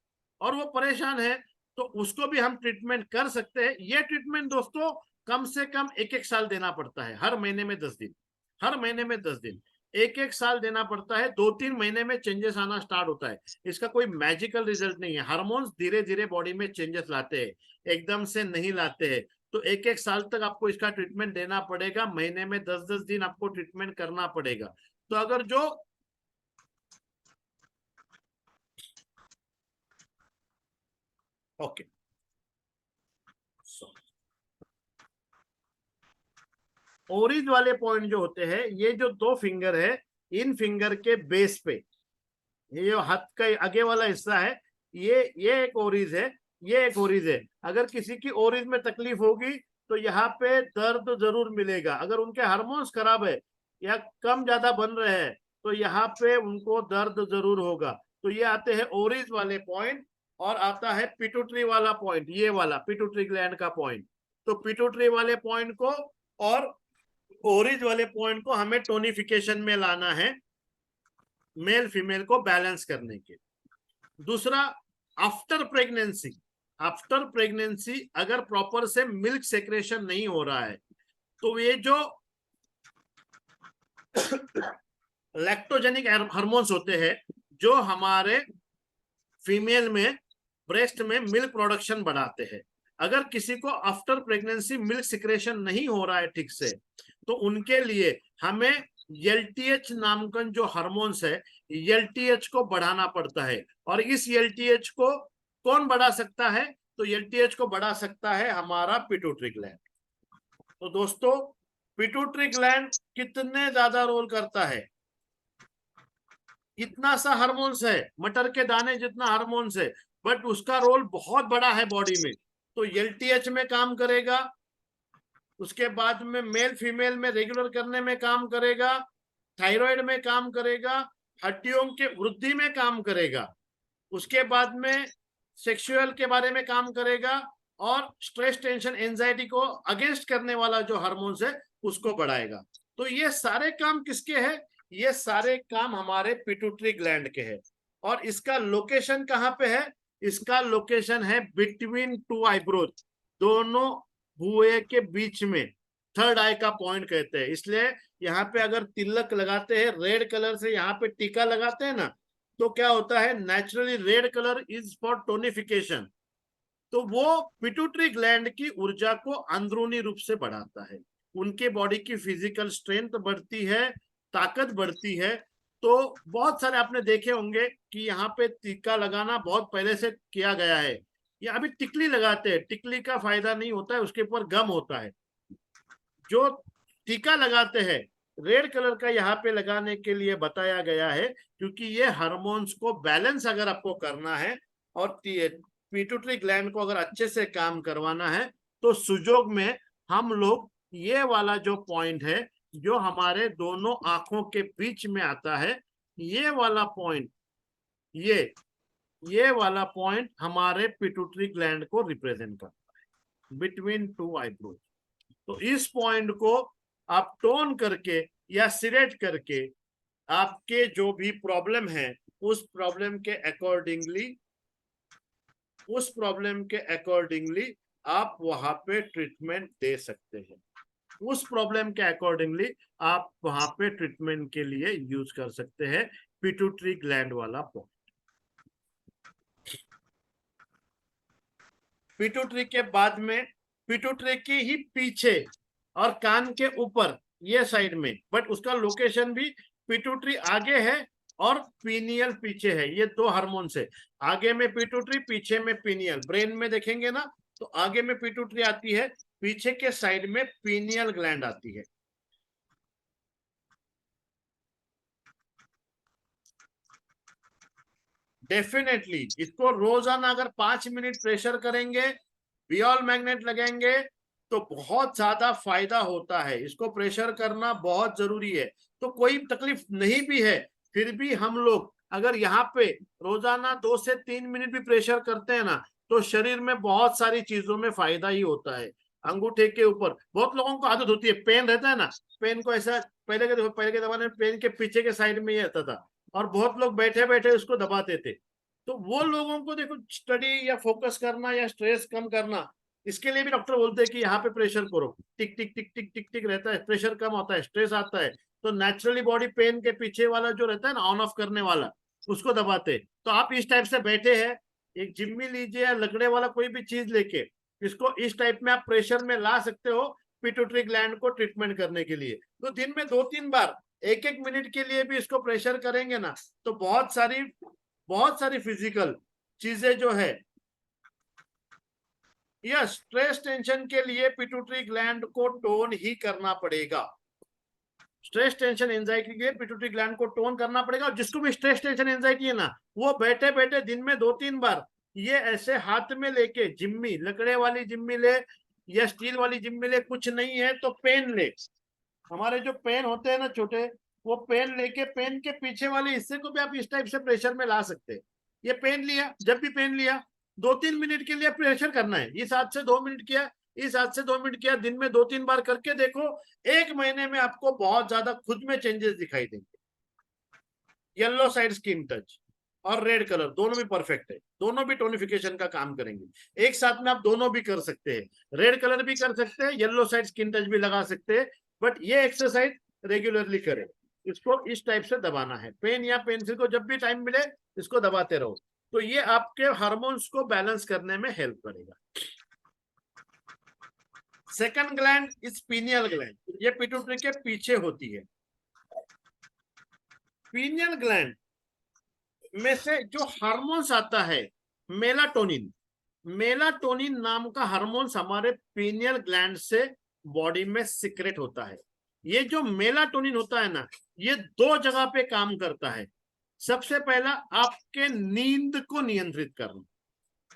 और वो परेशान है, तो उसको भी हम ट्रीटमेंट कर सकते हैं। ये ट्रीटमेंट दोस्तों कम से कम 1-1 साल देना पड़ता है, हर महीने में 10 दिन, हर महीने में 10 दिन, 1-1 साल देना पड़ता है। 2-3 महीने में चेंजेस आना स्टार्ट होता है। इसका कोई मैजिकल रिजल्ट नहीं है, हार्मोन्स धीरे धीरे बॉडी में चेंजेस लाते हैं, एकदम से नहीं लाते हैं। तो 1-1 साल तक आपको इसका ट्रीटमेंट देना पड़ेगा, महीने में 10-10 दिन आपको ट्रीटमेंट करना पड़ेगा। तो अगर जो ओके, ओरिज वाले पॉइंट जो होते हैं, ये जो 2 फिंगर है, इन फिंगर के बेस पे, ये जो हाथ का आगे वाला हिस्सा है, ये एक ओरिज है, ये एक ओरिज है। अगर किसी की ओरिज में तकलीफ होगी तो यहाँ पे दर्द जरूर मिलेगा। अगर उनके हार्मोन्स खराब है या कम ज्यादा बन रहे हैं तो यहाँ पे उनको दर्द जरूर होगा। तो ये आते हैं ओरिज वाले पॉइंट, और आता है पिट्यूटरी वाला पॉइंट, ये वाला पिट्यूटरी ग्लैंड का पॉइंट। तो पिट्यूटरी वाले पॉइंट को और ओरिज वाले पॉइंट को हमें टोनिफिकेशन में लाना है, मेल फीमेल को बैलेंस करने के। दूसरा, आफ्टर प्रेगनेंसी, आफ्टर प्रेगनेंसी अगर प्रॉपर से मिल्क सेक्रेशन नहीं हो रहा है तो ये जो लैक्टोजेनिक हार्मोन्स होते हैं जो हमारे फीमेल में ब्रेस्ट में मिल्क प्रोडक्शन बढ़ाते हैं, अगर किसी को आफ्टर प्रेगनेंसी मिल्क सिक्रेशन नहीं हो रहा है ठीक से, तो उनके लिए हमें एलटीएच नामकन जो हार्मोन्स है, एलटीएच को बढ़ाना पड़ता है। और इस एलटीएच को कौन बढ़ा सकता है, तो एलटीएच को बढ़ा सकता है हमारा पिट्यूटरी ग्लैंड। तो दोस्तों, पिट्यूटरी ग्लैंड कितने ज्यादा रोल करता है, इतना सा हार्मोन्स है, मटर के दाने जितना हार्मोन्स है, बट उसका रोल बहुत बड़ा है बॉडी में। तो एलटीएच में काम करेगा, उसके बाद में मेल फीमेल में रेगुलर करने में काम करेगा, थायराइड में काम करेगा, हड्डियों के वृद्धि में काम करेगा, उसके बाद में सेक्सुअल के बारे में काम करेगा, और स्ट्रेस टेंशन एंजाइटी को अगेंस्ट करने वाला जो हार्मोन्स है उसको बढ़ाएगा। तो ये सारे काम किसके हैं, ये सारे काम हमारे पिट्यूटरी ग्लैंड के हैं। और इसका लोकेशन कहाँ पे है, इसका लोकेशन है बिटवीन 2 आईब्रोज, दोनों भुए के बीच में, थर्ड आई का पॉइंट कहते हैं। इसलिए यहाँ पे अगर तिलक लगाते हैं रेड कलर से, यहाँ पे टीका लगाते हैं ना, तो क्या होता है, naturally red colour is for tonification. तो वो पिट्यूटरी ग्लैंड की ऊर्जा को अंदरूनी रूप से बढ़ाता है, उनके बॉडी की फिजिकल स्ट्रेंथ बढ़ती है, ताकत बढ़ती है। तो बहुत सारे आपने देखे होंगे कि यहाँ पे टीका लगाना बहुत पहले से किया गया है, ये अभी टिकली लगाते हैं, टिकली का फायदा नहीं होता है, उसके ऊपर गम होता है। जो टीका लगाते हैं रेड कलर का यहाँ पे लगाने के लिए बताया गया है, क्योंकि ये हार्मोन्स को बैलेंस अगर आपको करना है और पिट्यूटरी ग्लैंड को अगर अच्छे से काम करवाना है, तो सुजोग में हम लोग ये वाला जो पॉइंट है जो हमारे दोनों आंखों के बीच में आता है, ये वाला पॉइंट, ये वाला पॉइंट हमारे पिट्यूटरी ग्लैंड को रिप्रेजेंट करता है बिटवीन टू आईब्रोज। तो इस पॉइंट को आप टोन करके या सिलेक्ट करके आपके जो भी प्रॉब्लम है उस प्रॉब्लम के अकॉर्डिंगली आप वहां पे ट्रीटमेंट दे सकते हैं। उस प्रॉब्लम के अकॉर्डिंगली आप वहां पे ट्रीटमेंट के लिए यूज कर सकते हैं पिट्यूटरी ग्लैंड वाला पॉइंट। पिट्यूटरी के बाद में पिट्यूटरी के ही पीछे और कान के ऊपर ये साइड में, बट उसका लोकेशन भी पिट्यूटरी आगे है और पीनियल पीछे है। ये दो हार्मोन्स है, आगे में पिट्यूटरी, पीछे में पीनियल। ब्रेन में देखेंगे ना तो आगे में पिट्यूटरी आती है, पीछे के साइड में पीनियल ग्लैंड आती है। डेफिनेटली इसको रोजाना अगर 5 मिनट प्रेशर करेंगे, बियल मैग्नेट लगेंगे, तो बहुत ज्यादा फायदा होता है। इसको प्रेशर करना बहुत जरूरी है। तो कोई तकलीफ नहीं भी है, फिर भी हम लोग अगर यहाँ पे रोजाना 2 से 3 मिनट भी प्रेशर करते हैं ना, तो शरीर में बहुत सारी चीजों में फायदा ही होता है। अंगूठे के ऊपर बहुत लोगों को आदत होती है, पेन रहता है ना, पेन को ऐसा पहले के जमाने में पेन के पीछे के साइड में ही रहता था और बहुत लोग बैठे बैठे उसको दबाते थे। तो वो लोगों को देखो, स्टडी या फोकस करना या स्ट्रेस कम करना, इसके लिए भी डॉक्टर बोलते हैं कि यहाँ पे प्रेशर करो, टिक टिक टिक टिक टिक टिक रहता है, प्रेशर कम होता है, स्ट्रेस आता है, तो नेचुरली बॉडी पेन के पीछे वाला जो रहता है ना ऑन ऑफ करने वाला, उसको दबाते। तो आप इस टाइप से बैठे हैं, एक जिम्मी लीजिए या लकड़े वाला कोई भी चीज लेके इसको इस टाइप में आप प्रेशर में ला सकते हो पिट्यूटरी ग्लैंड को ट्रीटमेंट करने के लिए। तो दिन में 2-3 बार 1-1 मिनट के लिए भी इसको प्रेशर करेंगे ना, तो बहुत सारी फिजिकल चीजें जो है, या स्ट्रेस टेंशन के लिए पिट्यूटरी ग्लैंड को टोन ही करना पड़ेगा। स्ट्रेस टेंशन एंजाइटी के लिए पिट्यूटरी ग्लैंड को टोन करना पड़ेगा। और जिसको भी स्ट्रेस टेंशन एंजाइटी है ना, वो बैठे बैठे दिन में 2-3 बार ये ऐसे हाथ में लेके, जिम्मी लकड़े वाली जिम्मी ले या स्टील वाली जिम्मी ले, कुछ नहीं है तो पेन ले, हमारे जो पेन होते हैं ना छोटे, वो पेन लेके पेन के पीछे वाले हिस्से को भी आप इस टाइप से प्रेशर में ला सकते हैं। ये पेन लिया, जब भी पेन लिया 2-3 मिनट के लिए प्रेशर करना है, इस हाथ से 2 मिनट किया, इस हाथ से 2 मिनट किया, दिन में 2-3 बार करके देखो, 1 महीने में आपको बहुत ज्यादा खुद में चेंजेस दिखाई देंगे। येलो साइड स्किन टच और रेड कलर दोनों भी परफेक्ट है, दोनों भी टोनिफिकेशन का काम करेंगे। एक साथ में आप दोनों भी कर सकते हैं, रेड कलर भी कर सकते हैं, येलो साइड स्किन टच भी लगा सकते हैं। बट ये एक्सरसाइज रेगुलरली करें, इसको इस टाइप से दबाना है, पेन या पेंसिल को जब भी टाइम मिले इसको दबाते रहो, तो ये आपके हार्मोन्स को बैलेंस करने में हेल्प करेगा। Second gland is pineal gland, ये पिट्यूटरी के पीछे होती है। पीनियल ग्लैंड में से जो हार्मोन्स आता है मेलाटोनिन, मेलाटोनिन नाम का हार्मोन्स हमारे पीनियल ग्लैंड से बॉडी में सिक्रेट होता है। ये जो मेलाटोनिन होता है ना, ये 2 जगह पे काम करता है। सबसे पहला आपके नींद को नियंत्रित करना।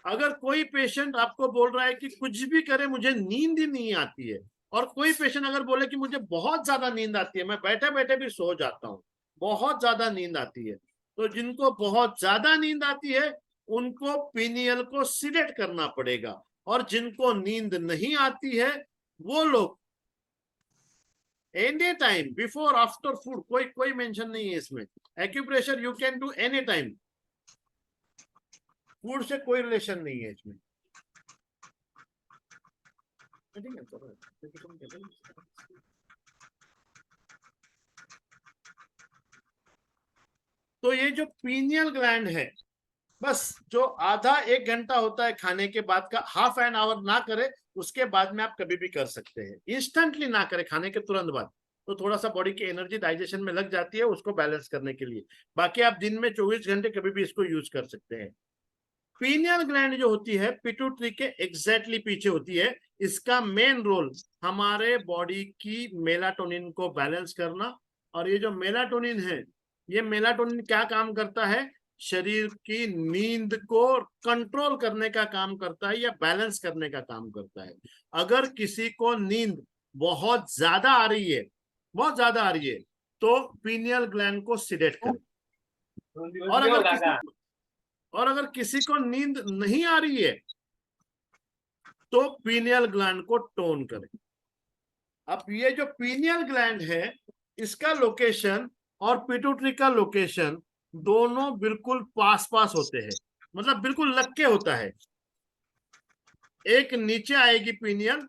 अगर कोई पेशेंट आपको बोल रहा है कि कुछ भी करे मुझे नींद ही नहीं आती है, और कोई पेशेंट अगर बोले कि मुझे बहुत ज्यादा नींद आती है, मैं बैठे बैठे भी सो जाता हूँ, बहुत ज्यादा नींद आती है, तो जिनको बहुत ज्यादा नींद आती है उनको पीनियल को सिलेक्ट करना पड़ेगा। और जिनको नींद नहीं आती है वो लोग any time, before after food, कोई मेंशन नहीं है इसमें, acupressure you can do any time, food से कोई रिलेशन नहीं है इसमें। तो ये जो पीनियल ग्लैंड है, बस जो आधा 1 घंटा होता है खाने के बाद का, हाफ एन आवर ना करे, उसके बाद में आप कभी भी कर सकते हैं। इंस्टेंटली ना करें, खाने के तुरंत बाद, तो थोड़ा सा बॉडी की एनर्जी डाइजेशन में लग जाती है उसको बैलेंस करने के लिए। बाकी आप दिन में 24 घंटे कभी भी इसको यूज कर सकते हैं। पीनियल ग्लैंड जो होती है पिट्यूटरी के एग्जैक्टली पीछे होती है। इसका मेन रोल हमारे बॉडी की मेलाटोनिन को बैलेंस करना, और ये जो मेलाटोनिन है, ये मेलाटोनिन क्या काम करता है, शरीर की नींद को कंट्रोल करने का काम करता है या बैलेंस करने का काम करता है। अगर किसी को नींद बहुत ज्यादा आ रही है, बहुत ज्यादा आ रही है, तो पीनियल ग्लैंड को सिडेट करें। और अगर किसी को नींद नहीं आ रही है तो पीनियल ग्लैंड को टोन करें। अब ये जो पीनियल ग्लैंड है, इसका लोकेशन और पिट्यूटरी का लोकेशन दोनों बिल्कुल पास पास होते हैं, मतलब बिल्कुल लग के होता है। एक नीचे आएगी पीनियल,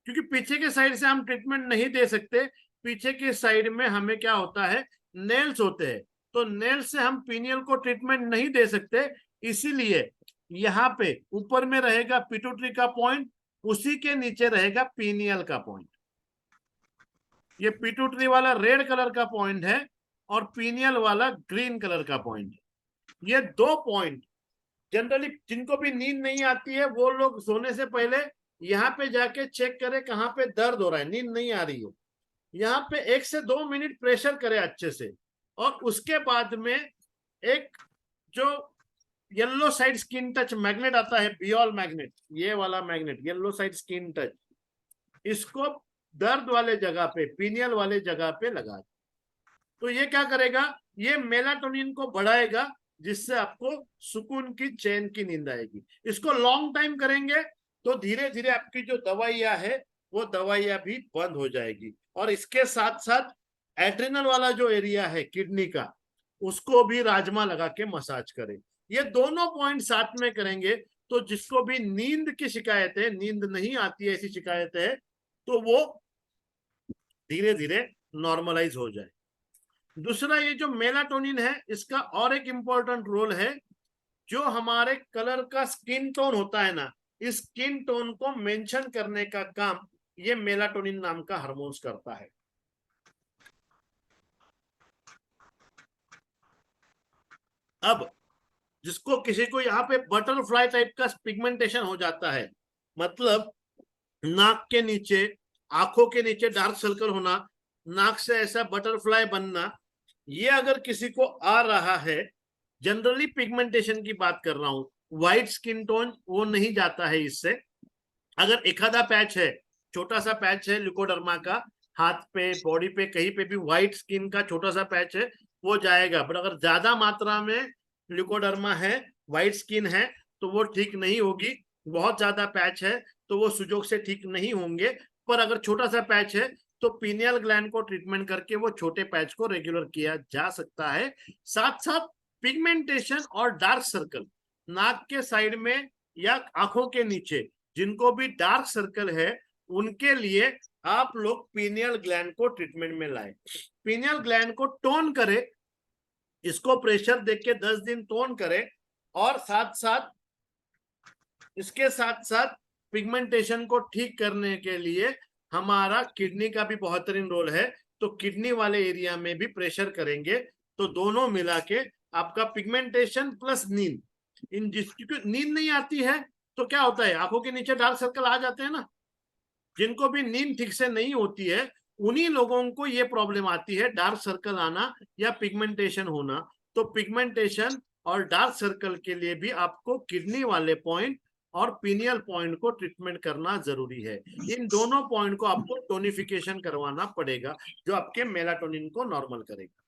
क्योंकि पीछे के साइड से हम ट्रीटमेंट नहीं दे सकते। पीछे के साइड में हमें क्या होता है, नेल्स होते हैं, तो नेल्स से हम पीनियल को ट्रीटमेंट नहीं दे सकते। इसीलिए यहाँ पे ऊपर में रहेगा पिट्यूटरी का पॉइंट, उसी के नीचे रहेगा पीनियल का पॉइंट। ये पिट्यूटरी वाला रेड कलर का पॉइंट है और पीनियल वाला ग्रीन कलर का पॉइंट है। ये दो पॉइंट जनरली जिनको भी नींद नहीं आती है वो लोग सोने से पहले यहाँ पे जाके चेक करें कहाँ पे दर्द हो रहा है, नींद नहीं आ रही है, यहाँ पे 1 से 2 मिनट प्रेशर करें अच्छे से। और उसके बाद में एक जो yellow side skin touch magnet आता है, बियोल मैग्नेट, ये वाला magnet yellow side skin touch, इसको दर्द वाले जगह पे, पीनियल वाले जगह पे लगा। तो ये क्या करेगा, ये मेलाटोनिन को बढ़ाएगा, जिससे आपको सुकून की चैन की नींद आएगी। इसको लॉन्ग टाइम करेंगे तो धीरे धीरे आपकी जो दवाइयां है वो दवाइयां भी बंद हो जाएगी। और इसके साथ साथ एड्रिनल वाला जो एरिया है किडनी का, उसको भी राजमा लगा के मसाज करें। ये दोनों पॉइंट साथ में करेंगे तो जिसको भी नींद की शिकायत है, नींद नहीं आती है ऐसी शिकायत है, तो वो धीरे धीरे नॉर्मलाइज हो जाए। दूसरा, ये जो मेलाटोनिन है इसका और एक इंपॉर्टेंट रोल है, जो हमारे कलर का स्किन टोन होता है ना, इस स्किन टोन को मेंशन करने का काम ये मेलाटोनिन नाम का हार्मोन्स करता है। अब जिसको किसी को यहाँ पे बटरफ्लाई टाइप का पिगमेंटेशन हो जाता है, मतलब नाक के नीचे, आंखों के नीचे डार्क सर्कल होना, नाक से ऐसा बटरफ्लाई बनना, ये अगर किसी को आ रहा है, जनरली पिगमेंटेशन की बात कर रहा हूं, व्हाइट स्किन टोन वो नहीं जाता है इससे। अगर एक आधा पैच है, छोटा सा पैच है ल्यूकोडर्मा का, हाथ पे, बॉडी पे, कहीं पे भी व्हाइट स्किन का छोटा सा पैच है, वो जाएगा। बट अगर ज्यादा मात्रा में ल्यूकोडर्मा है, व्हाइट स्किन है, तो वो ठीक नहीं होगी। बहुत ज्यादा पैच है तो वो सुजोग से ठीक नहीं होंगे। पर अगर छोटा सा पैच है तो पीनियल ग्लैंड को ट्रीटमेंट करके वो छोटे पैच को रेगुलर किया जा सकता है। साथ साथ पिगमेंटेशन और डार्क सर्कल नाक के साइड में या आंखों के नीचे, जिनको भी डार्क सर्कल है, उनके लिए आप लोग पीनियल ग्लैंड को ट्रीटमेंट में लाए। पीनियल ग्लैंड को टोन करे, इसको प्रेशर देख के 10 दिन टोन करे, और साथ साथ इसके साथ साथ पिगमेंटेशन को ठीक करने के लिए हमारा किडनी का भी बेहतरीन रोल है। तो किडनी वाले एरिया में भी प्रेशर करेंगे, तो दोनों मिला के आपका पिगमेंटेशन प्लस नींद, इन जिसकी नींद नहीं आती है तो क्या होता है, आंखों के नीचे डार्क सर्कल आ जाते हैं ना। जिनको भी नींद ठीक से नहीं होती है उन्हीं लोगों को ये प्रॉब्लम आती है, डार्क सर्कल आना या पिगमेंटेशन होना। तो पिगमेंटेशन और डार्क सर्कल के लिए भी आपको किडनी वाले पॉइंट और पीनियल पॉइंट को ट्रीटमेंट करना जरूरी है। इन दोनों पॉइंट को आपको टोनिफिकेशन करवाना पड़ेगा, जो आपके मेलाटोनिन को नॉर्मल करेगा।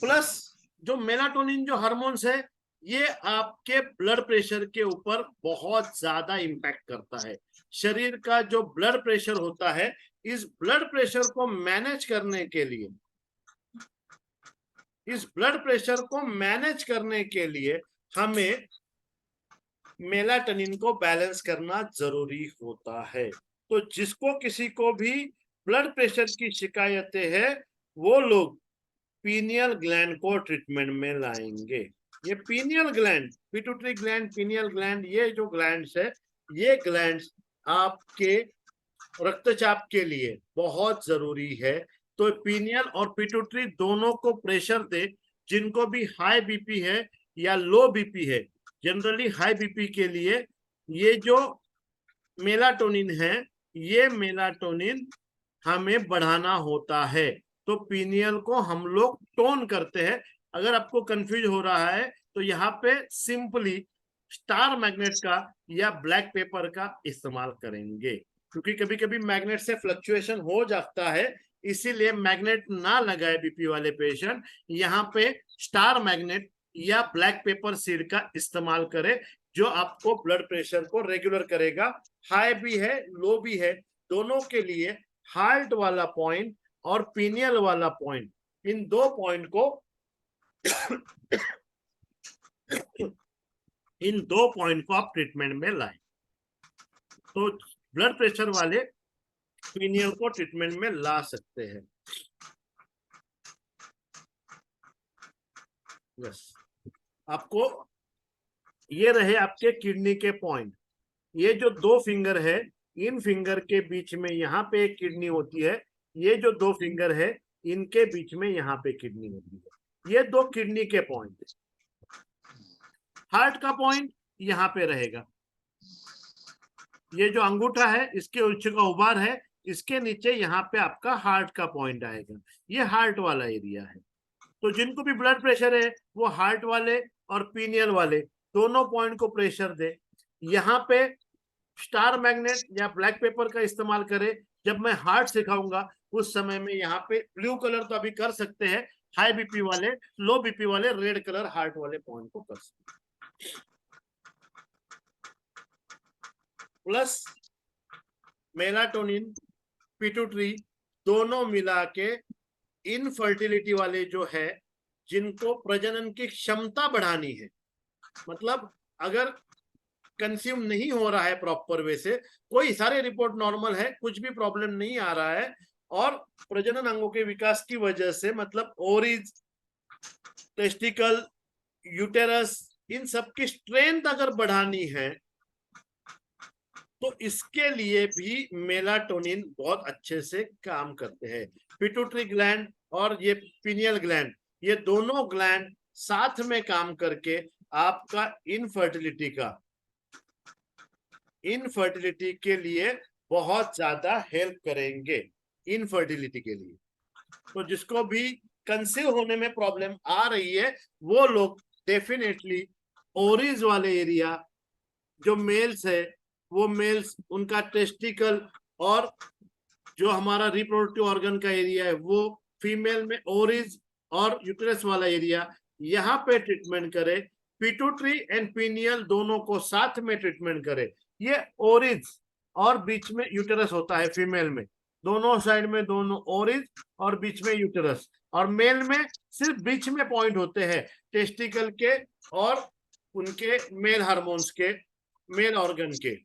प्लस जो मेलाटोनिन जो हार्मोन्स है, ये आपके ब्लड प्रेशर के ऊपर बहुत ज्यादा इंपैक्ट करता है। शरीर का जो ब्लड प्रेशर होता है, इस ब्लड प्रेशर को मैनेज करने के लिए, इस ब्लड प्रेशर को मैनेज करने के लिए हमें मेलाटोनिन को बैलेंस करना जरूरी होता है। तो जिसको किसी को भी ब्लड प्रेशर की शिकायतें है, वो लोग पीनियल ग्लैंड को ट्रीटमेंट में लाएंगे। ये pineal gland, pituitary gland, pineal gland, ये जो ग्लैंड्स है, ये ग्लैंड्स आपके रक्तचाप के लिए बहुत जरूरी है। तो पीनियल और पिट्यूटरी दोनों को प्रेशर दे। जिनको भी हाई बीपी है या लो बीपी है, जनरली हाई बीपी के लिए ये जो मेलाटोनिन है, ये मेलाटोनिन हमें बढ़ाना होता है। तो पीनियल को हम लोग टोन करते हैं। अगर आपको कंफ्यूज हो रहा है तो यहाँ पे सिंपली स्टार मैग्नेट का या ब्लैक पेपर का इस्तेमाल करेंगे, क्योंकि कभी कभी मैग्नेट से फ्लक्चुएशन हो जाता है, इसीलिए मैग्नेट ना लगाए बीपी वाले पेशेंट, यहाँ पे स्टार मैग्नेट या ब्लैक पेपर सीड का इस्तेमाल करें, जो आपको ब्लड प्रेशर को रेगुलर करेगा। हाई भी है, लो भी है, दोनों के लिए हार्ट वाला पॉइंट और पीनियल वाला पॉइंट, इन दो पॉइंट को इन दो पॉइंट को आप ट्रीटमेंट में लाएं। तो ब्लड प्रेशर वाले पीनियल को ट्रीटमेंट में ला सकते हैं। यस, आपको ये रहे आपके किडनी के पॉइंट। ये जो दो फिंगर है, इन फिंगर के बीच में यहाँ पे एक किडनी होती है, ये जो दो फिंगर है इनके बीच में यहाँ पे किडनी होती है। ये दो किडनी के पॉइंट। हार्ट का पॉइंट यहाँ पे रहेगा। ये जो अंगूठा है इसके नीचे का उभार है, इसके नीचे यहाँ पे आपका हार्ट का पॉइंट आएगा। ये हार्ट वाला एरिया है। तो जिनको भी ब्लड प्रेशर है वो हार्ट वाले और पीनियल वाले दोनों पॉइंट को प्रेशर दे। यहाँ पे स्टार मैग्नेट या ब्लैक पेपर का इस्तेमाल करें। जब मैं हार्ट सिखाऊंगा उस समय में यहाँ पे ब्लू कलर तो अभी कर सकते हैं, हाई बीपी वाले, लो बीपी वाले रेड कलर हार्ट वाले पॉइंट को कर सकते हैं। प्लस मेलाटोनिन, पिट्यूटरी दोनों मिला के इनफर्टिलिटी वाले जो है, जिनको प्रजनन की क्षमता बढ़ानी है, मतलब अगर कंज्यूम नहीं हो रहा है प्रॉपर वे से, कोई सारे रिपोर्ट नॉर्मल है, कुछ भी प्रॉब्लम नहीं आ रहा है, और प्रजनन अंगों के विकास की वजह से मतलब ओरिज, टेस्टिकल, यूटेरस, इन सब की स्ट्रेंथ अगर बढ़ानी है तो इसके लिए भी मेलाटोनिन बहुत अच्छे से काम करते हैं। पिट्यूटरी ग्लैंड और ये पिनियल ग्लैंड, ये दोनों ग्लैंड साथ में काम करके आपका इनफर्टिलिटी के लिए बहुत ज्यादा हेल्प करेंगे। इनफर्टिलिटी के लिए तो जिसको भी कंसीव होने में प्रॉब्लम आ रही है वो लोग डेफिनेटली ओरिज वाले एरिया, जो मेल्स है वो मेल्स, उनका टेस्टिकल और जो हमारा रिप्रोडक्टिव ऑर्गन का एरिया है वो फीमेल में ओरिज और यूटेरस वाला एरिया, यहाँ पे ट्रीटमेंट करे। पिट्यूटरी एंड पीनियल दोनों को साथ में ट्रीटमेंट करे। ये ओरिज और बीच में यूटेरस होता है फीमेल में, दोनों साइड में दोनों ओरिज और बीच में यूटेरस, और मेल में सिर्फ बीच में पॉइंट होते हैं टेस्टिकल के और उनके मेल हार्मोन्स के, मेल ऑर्गन के।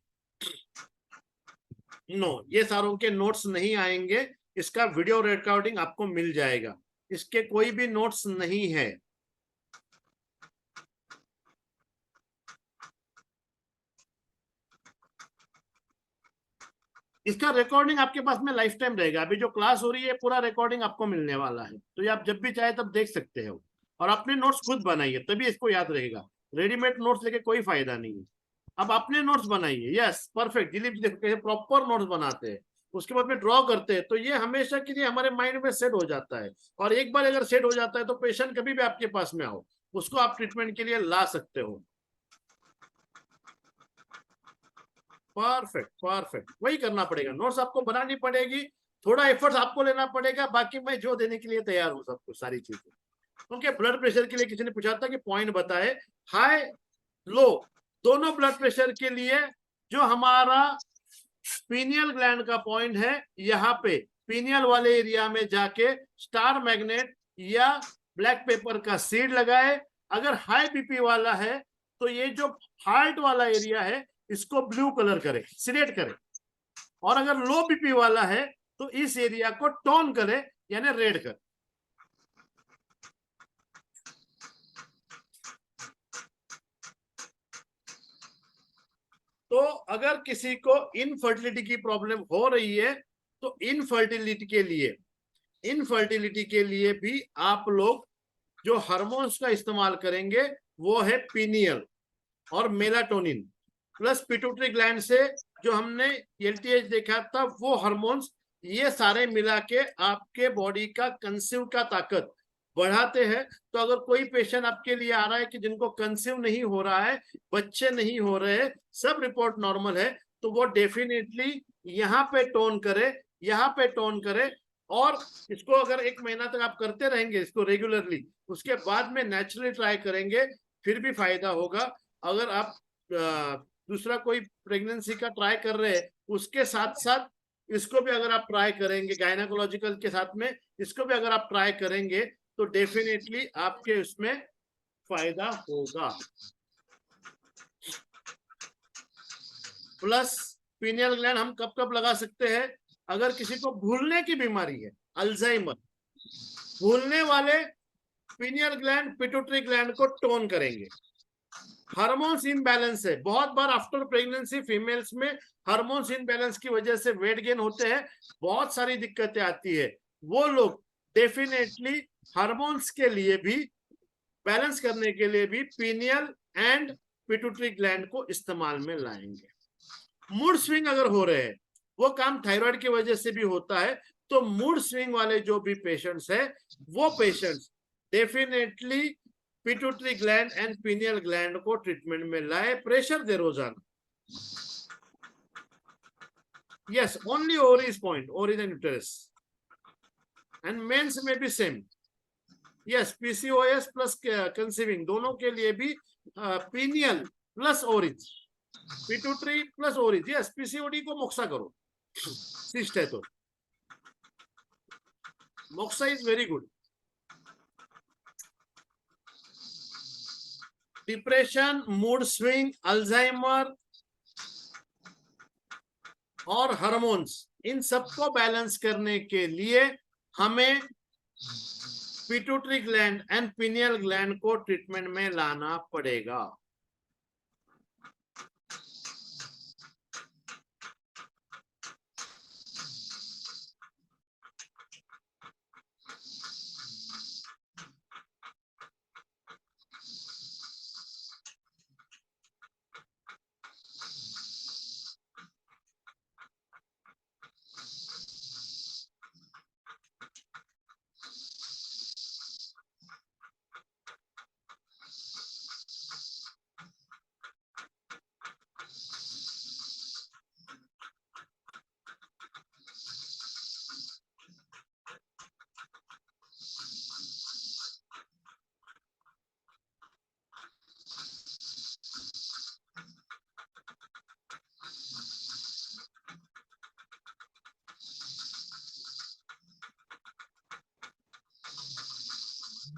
ये सारों के नोट्स नहीं आएंगे, इसका वीडियो रिकॉर्डिंग आपको मिल जाएगा, इसके कोई भी नोट्स नहीं है। इसका रिकॉर्डिंग आपके पास में लाइफ टाइम रहेगा। अभी जो क्लास हो रही है पूरा रिकॉर्डिंग आपको मिलने वाला है, तो ये आप जब भी चाहे तब देख सकते हो, और अपने नोट्स खुद बनाइए तभी इसको याद रहेगा। रेडीमेड नोट्स लेके कोई फायदा नहीं है। अब अपने नोट्स बनाइए। Yes, perfect. दिलीप जी देखो कैसे प्रॉपर नोट्स बनाते हैं, उसके बाद में ड्रॉ करते हैं, तो ये हमेशा के लिए हमारे माइंड में सेट हो जाता है, और एक बार अगर सेट हो जाता है तो पेशेंट कभी भी आपके पास में आओ उसको आप ट्रीटमेंट के लिए ला सकते हो। परफेक्ट परफेक्ट, वही करना पड़ेगा। नोट्स आपको बनानी पड़ेगी, थोड़ा एफर्ट्स आपको लेना पड़ेगा, बाकी मैं जो देने के लिए तैयार हूँ सब कुछ, सारी चीजें। क्योंकि ब्लड प्रेशर के लिए किसी ने पूछा था कि पॉइंट बताए, हाई लो दोनों ब्लड प्रेशर के लिए जो हमारा पीनियल ग्लैंड का पॉइंट है, यहाँ पे पीनियल वाले एरिया में जाके स्टार मैग्नेट या ब्लैक पेपर का सीड लगाए। अगर हाई बीपी वाला है तो ये जो हार्ट वाला एरिया है इसको ब्लू कलर करे, सिलेक्ट करे, और अगर लो बीपी वाला है तो इस एरिया को टोन करे, यानी रेड कर। तो अगर किसी को इनफर्टिलिटी की प्रॉब्लम हो रही है तो इनफर्टिलिटी के लिए भी आप लोग जो हार्मोन्स का इस्तेमाल करेंगे वो है पीनियल और मेलाटोनिन प्लस पिट्यूटरी ग्लैंड से जो हमने एलटीएच देखा था वो हार्मोन्स, ये सारे मिला के आपके बॉडी का कंसीव का ताकत बढ़ाते हैं। तो अगर कोई पेशेंट आपके लिए आ रहा है कि जिनको कंसीव नहीं हो रहा है, बच्चे नहीं हो रहे, सब रिपोर्ट नॉर्मल है, तो वो डेफिनेटली यहाँ पे टोन करे, यहाँ पे टोन करे। और इसको अगर 1 महीना तक आप करते रहेंगे इसको रेगुलरली, उसके बाद में नेचुरली ट्राई करेंगे, फिर भी फायदा होगा। अगर आप दूसरा कोई प्रेगनेंसी का ट्राई कर रहे हैं, उसके साथ साथ इसको भी अगर आप ट्राई करेंगे, गायनाकोलॉजिकल के साथ में इसको भी अगर आप ट्राई करेंगे, तो डेफिनेटली आपके उसमें फायदा होगा। प्लस पीनियल ग्लैंड हम कब कब लगा सकते हैं? अगर किसी को भूलने की बीमारी है, अल्जाइमर, भूलने वाले पीनियल ग्लैंड पिट्यूटरी ग्लैंड को टोन करेंगे। हार्मोन्स इनबैलेंस है, बहुत बार आफ्टर प्रेगनेंसी फीमेल्स में हार्मोन्स इनबैलेंस की वजह से वेट गेन होते हैं, बहुत सारी दिक्कतें आती है। वो लोग डेफिनेटली हार्मोन्स के लिए भी, बैलेंस करने के लिए भी पीनियल एंड पिट्यूटरी ग्लैंड को इस्तेमाल में लाएंगे। मूड स्विंग अगर हो रहे हैं, वो काम थायराइड की वजह से भी होता है, तो मूड स्विंग वाले जो भी पेशेंट्स है, वो patients definitely pituitary gland and pineal gland को ट्रीटमेंट में लाए। प्रेशर दे रोजाना। Yes, only ovaries point, ovaries and uterus, and men's में भी same. Yes, PCOS plus conceiving दोनों के लिए भी pineal plus ovaries, pituitary plus ovaries. Yes, PCOD को मोक्सा करो, सिस्ट है तो moxa is very good. Depression, mood swing, Alzheimer और हार्मोन्स, इन सबको बैलेंस करने के लिए हमें pituitary gland and pineal gland को ट्रीटमेंट में लाना पड़ेगा।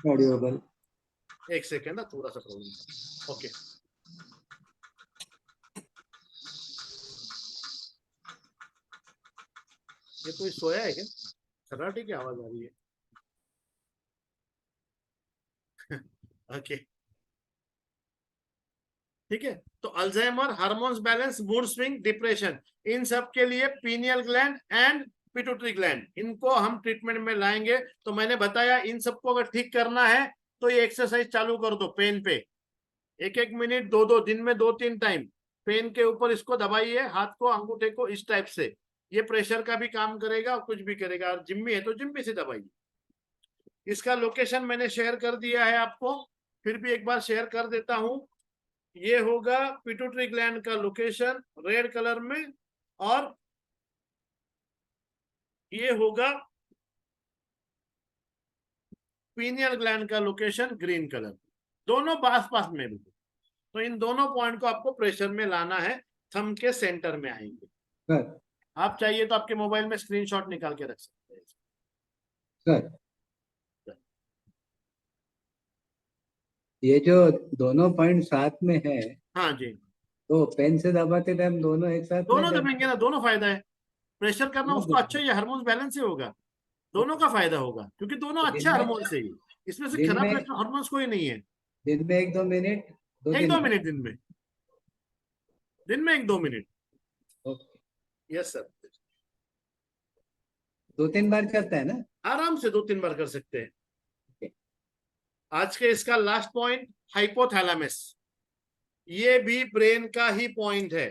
ऑडियोबल। एक सेकेंड ना, थोड़ा सा प्रॉब्लम। ओके, ये कोई सोया है क्या? खर्राटे की आवाज आ रही है। ओके, ठीक है। तो Alzheimer, hormones balance, mood swing, depression, इन सब के लिए pineal gland and pituitary gland, इनको हम ट्रीटमेंट में लाएंगे। तो मैंने बताया, इन सबको अगर ठीक करना है तो ये एक्सरसाइज चालू कर दो। पेन पे 1-1 मिनट, 2-2 दिन में 2-3 टाइम पेन के ऊपर इसको दबाइए, हाथ को, अंगूठे को, इस टाइप से। ये प्रेशर का भी काम करेगा और कुछ भी करेगा। और जिम्मी है तो जिम्मी से दबाइए। इसका लोकेशन मैंने शेयर कर दिया है आपको, फिर भी एक बार शेयर कर देता हूं। ये होगा पिट्यूटरी ग्लैंड का लोकेशन रेड कलर में, और ये होगा पीनियल ग्लैंड का लोकेशन ग्रीन कलर, दोनों पास पास में भी। तो इन दोनों पॉइंट को आपको प्रेशर में लाना है, थंब के सेंटर में आएंगे। सर, आप चाहिए तो आपके मोबाइल में स्क्रीनशॉट निकाल के रख सकते हैं। सर, ये जो दोनों पॉइंट साथ में है, हाँ जी, तो पेन से दबाते टाइम दोनों एक साथ में दोनों दबेंगे ना, दोनों फायदा है। प्रेशर करना उसको अच्छा ही है, हार्मोन्स बैलेंस ही होगा, दोनों का फायदा होगा, क्योंकि दोनों अच्छे हार्मोन से ही, इसमें से दिन खराब में हार्मोन्स कोई नहीं है। दिन में 1-2 मिनट, 2-3 1-2 बार। मिनट दिन में 1-2 मिनट। यस सर, 2-3 बार चलता है ना? आराम से 2-3 बार कर सकते हैं। आज के इसका लास्ट पॉइंट, हाइपोथैलेमस, ये भी ब्रेन का ही पॉइंट है,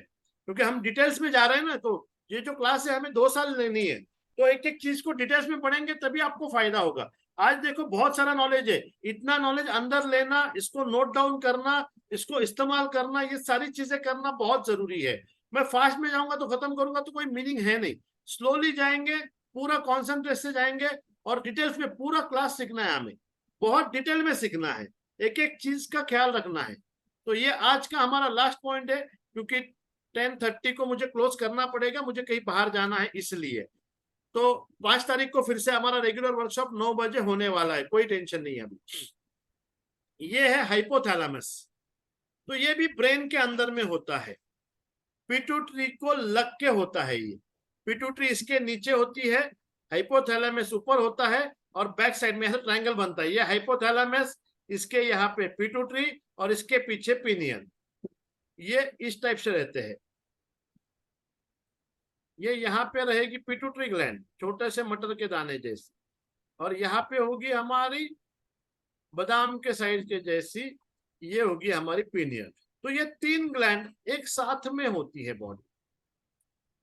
क्योंकि हम डिटेल्स में जा रहे हैं ना, तो ये जो क्लास है हमें 2 साल लेनी है, तो एक एक चीज को डिटेल्स में पढ़ेंगे तभी आपको फायदा होगा। आज देखो बहुत सारा नॉलेज है, इतना नॉलेज अंदर लेना, इसको नोट डाउन करना, इसको इस्तेमाल करना, ये सारी चीजें करना बहुत जरूरी है। मैं फास्ट में जाऊंगा तो खत्म करूंगा तो कोई मीनिंग है नहीं, स्लोली जाएंगे, पूरा कॉन्सेंट्रेट से जाएंगे, और डिटेल्स में पूरा क्लास सीखना है हमें, बहुत डिटेल में सीखना है, एक एक चीज का ख्याल रखना है। तो ये आज का हमारा लास्ट पॉइंट है, क्योंकि 10:30 को मुझे क्लोज करना पड़ेगा, मुझे कहीं बाहर जाना है इसलिए। तो 5 तारीख को फिर से हमारा रेगुलर वर्कशॉप 9 बजे होने वाला है, कोई टेंशन नहीं है अभी। ये है हाइपोथैलेमस, तो ये भी ब्रेन के अंदर में होता है, पिट्यूटरी को लग के होता है ये, पिट्यूटरी इसके नीचे होती है, हाइपोथैलेमस ऊपर होता है, और बैक साइड में ऐसा ट्रायंगल बनता है, ये हाइपोथैलेमस, इसके यहाँ पे पिट्यूटरी और इसके पीछे पिनियन, ये इस टाइप से रहते हैं। ये यहाँ पे रहेगी पिट्यूटरी ग्लैंड, छोटे से मटर के दाने जैसी, और यहाँ पे होगी हमारी बादाम के साइज के जैसी, ये होगी हमारी पिनियन। तो ये 3 ग्लैंड एक साथ में होती है बॉडी।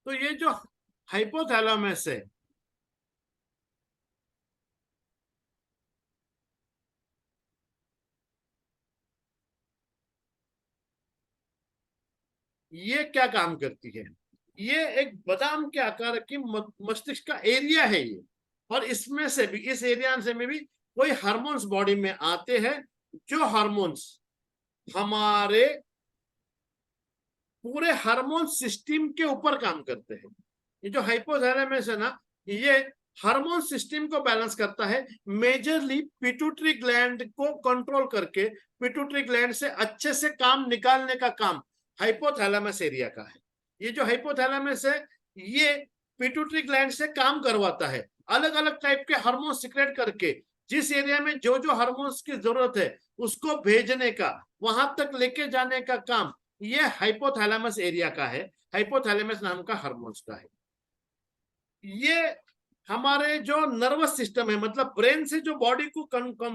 तो ये जो हाइपोथैलेमस है, ये क्या काम करती है, ये एक बादाम के आकार की मस्तिष्क का एरिया है ये, और इसमें से भी, इस एरिया से में भी कोई हार्मोन्स बॉडी में आते हैं, जो हार्मोन्स हमारे पूरे हार्मोन सिस्टम के ऊपर काम करते हैं। ये जो हाइपोथैलेमस है ना, ये हार्मोन सिस्टम को बैलेंस करता है, मेजरली पिट्यूटरी ग्लैंड को कंट्रोल करके पिट्यूटरी ग्लैंड से अच्छे से काम निकालने का काम हाइपोथैलेमस एरिया का है। ये जो हाइपोथैलेमस है, ये पिट्यूटरी ग्लैंड से काम करवाता है, अलग अलग टाइप के हार्मोन सिक्रेट करके, जिस एरिया में जो जो हार्मोन्स की जरूरत है उसको भेजने का, वहां तक लेके जाने का काम ये हाइपोथैलेमस एरिया का है, हाइपोथैलेमस नाम का हार्मोन्स का है। ये हमारे जो नर्वस सिस्टम है, मतलब ब्रेन से जो बॉडी को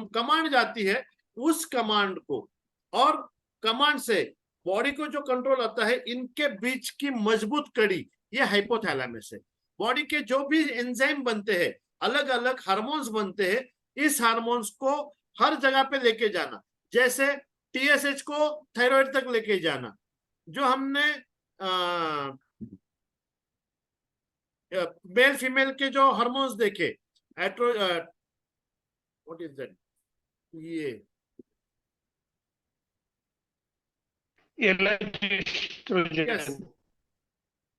कमांड जाती है, उस कमांड को और कमांड से बॉडी को जो कंट्रोल आता है, इनके बीच की मजबूत कड़ी ये हाइपोथैलेमस है। बॉडी के जो भी एंजाइम बनते हैं, अलग अलग हार्मोन्स बनते हैं, इस हार्मोन्स को हर जगह पे लेके जाना, जैसे टीएसएच को थायराइड तक लेके जाना, जो हमने मेल फीमेल के जो हार्मोन्स देखे, एट्रो व्हाट इज दैट, ये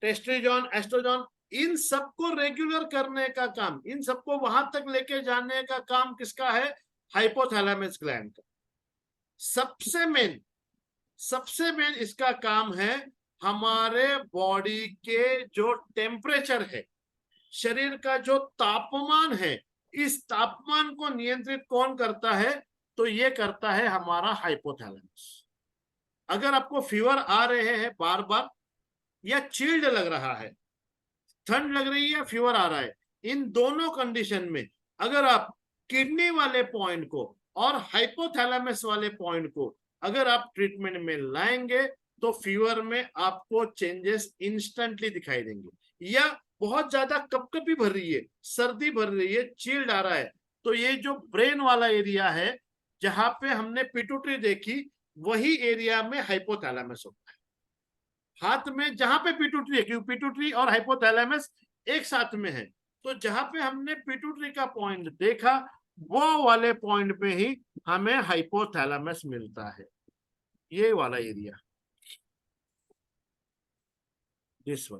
टेस्ट्रोजन, एस्ट्रोजन, इन सबको रेगुलर करने का काम, इन सबको वहां तक लेके जाने का काम किसका है, हाइपोथैलेमस ग्लैंड का। सबसे मेन इसका काम है हमारे बॉडी के जो टेम्परेचर है, शरीर का जो तापमान है, इस तापमान को नियंत्रित कौन करता है, तो ये करता है हमारा हाइपोथैलेमस। अगर आपको फीवर आ रहे हैं बार बार, या चिल्ड लग रहा है, ठंड लग रही है, फीवर आ रहा है, इन दोनों कंडीशन में अगर आप किडनी वाले पॉइंट को और हाइपोथैलेमस वाले पॉइंट को अगर आप ट्रीटमेंट में लाएंगे, तो फीवर में आपको चेंजेस इंस्टेंटली दिखाई देंगे। या बहुत ज्यादा कपकपी भर रही है, सर्दी भर रही है, चिल्ड आ रहा है, तो ये जो ब्रेन वाला एरिया है, जहां पे हमने पिट्यूटरी देखी, वही एरिया में हाइपोथैलेमस होता है। हाथ में जहां पे पिट्यूटरी है, क्योंकि पिट्यूटरी और हाइपोथैलेमस एक साथ में है, तो जहां पे हमने पिट्यूटरी का पॉइंट देखा, वो वाले पॉइंट पे ही हमें हाइपोथैलेमस मिलता है, ये वाला एरिया, दिस वन।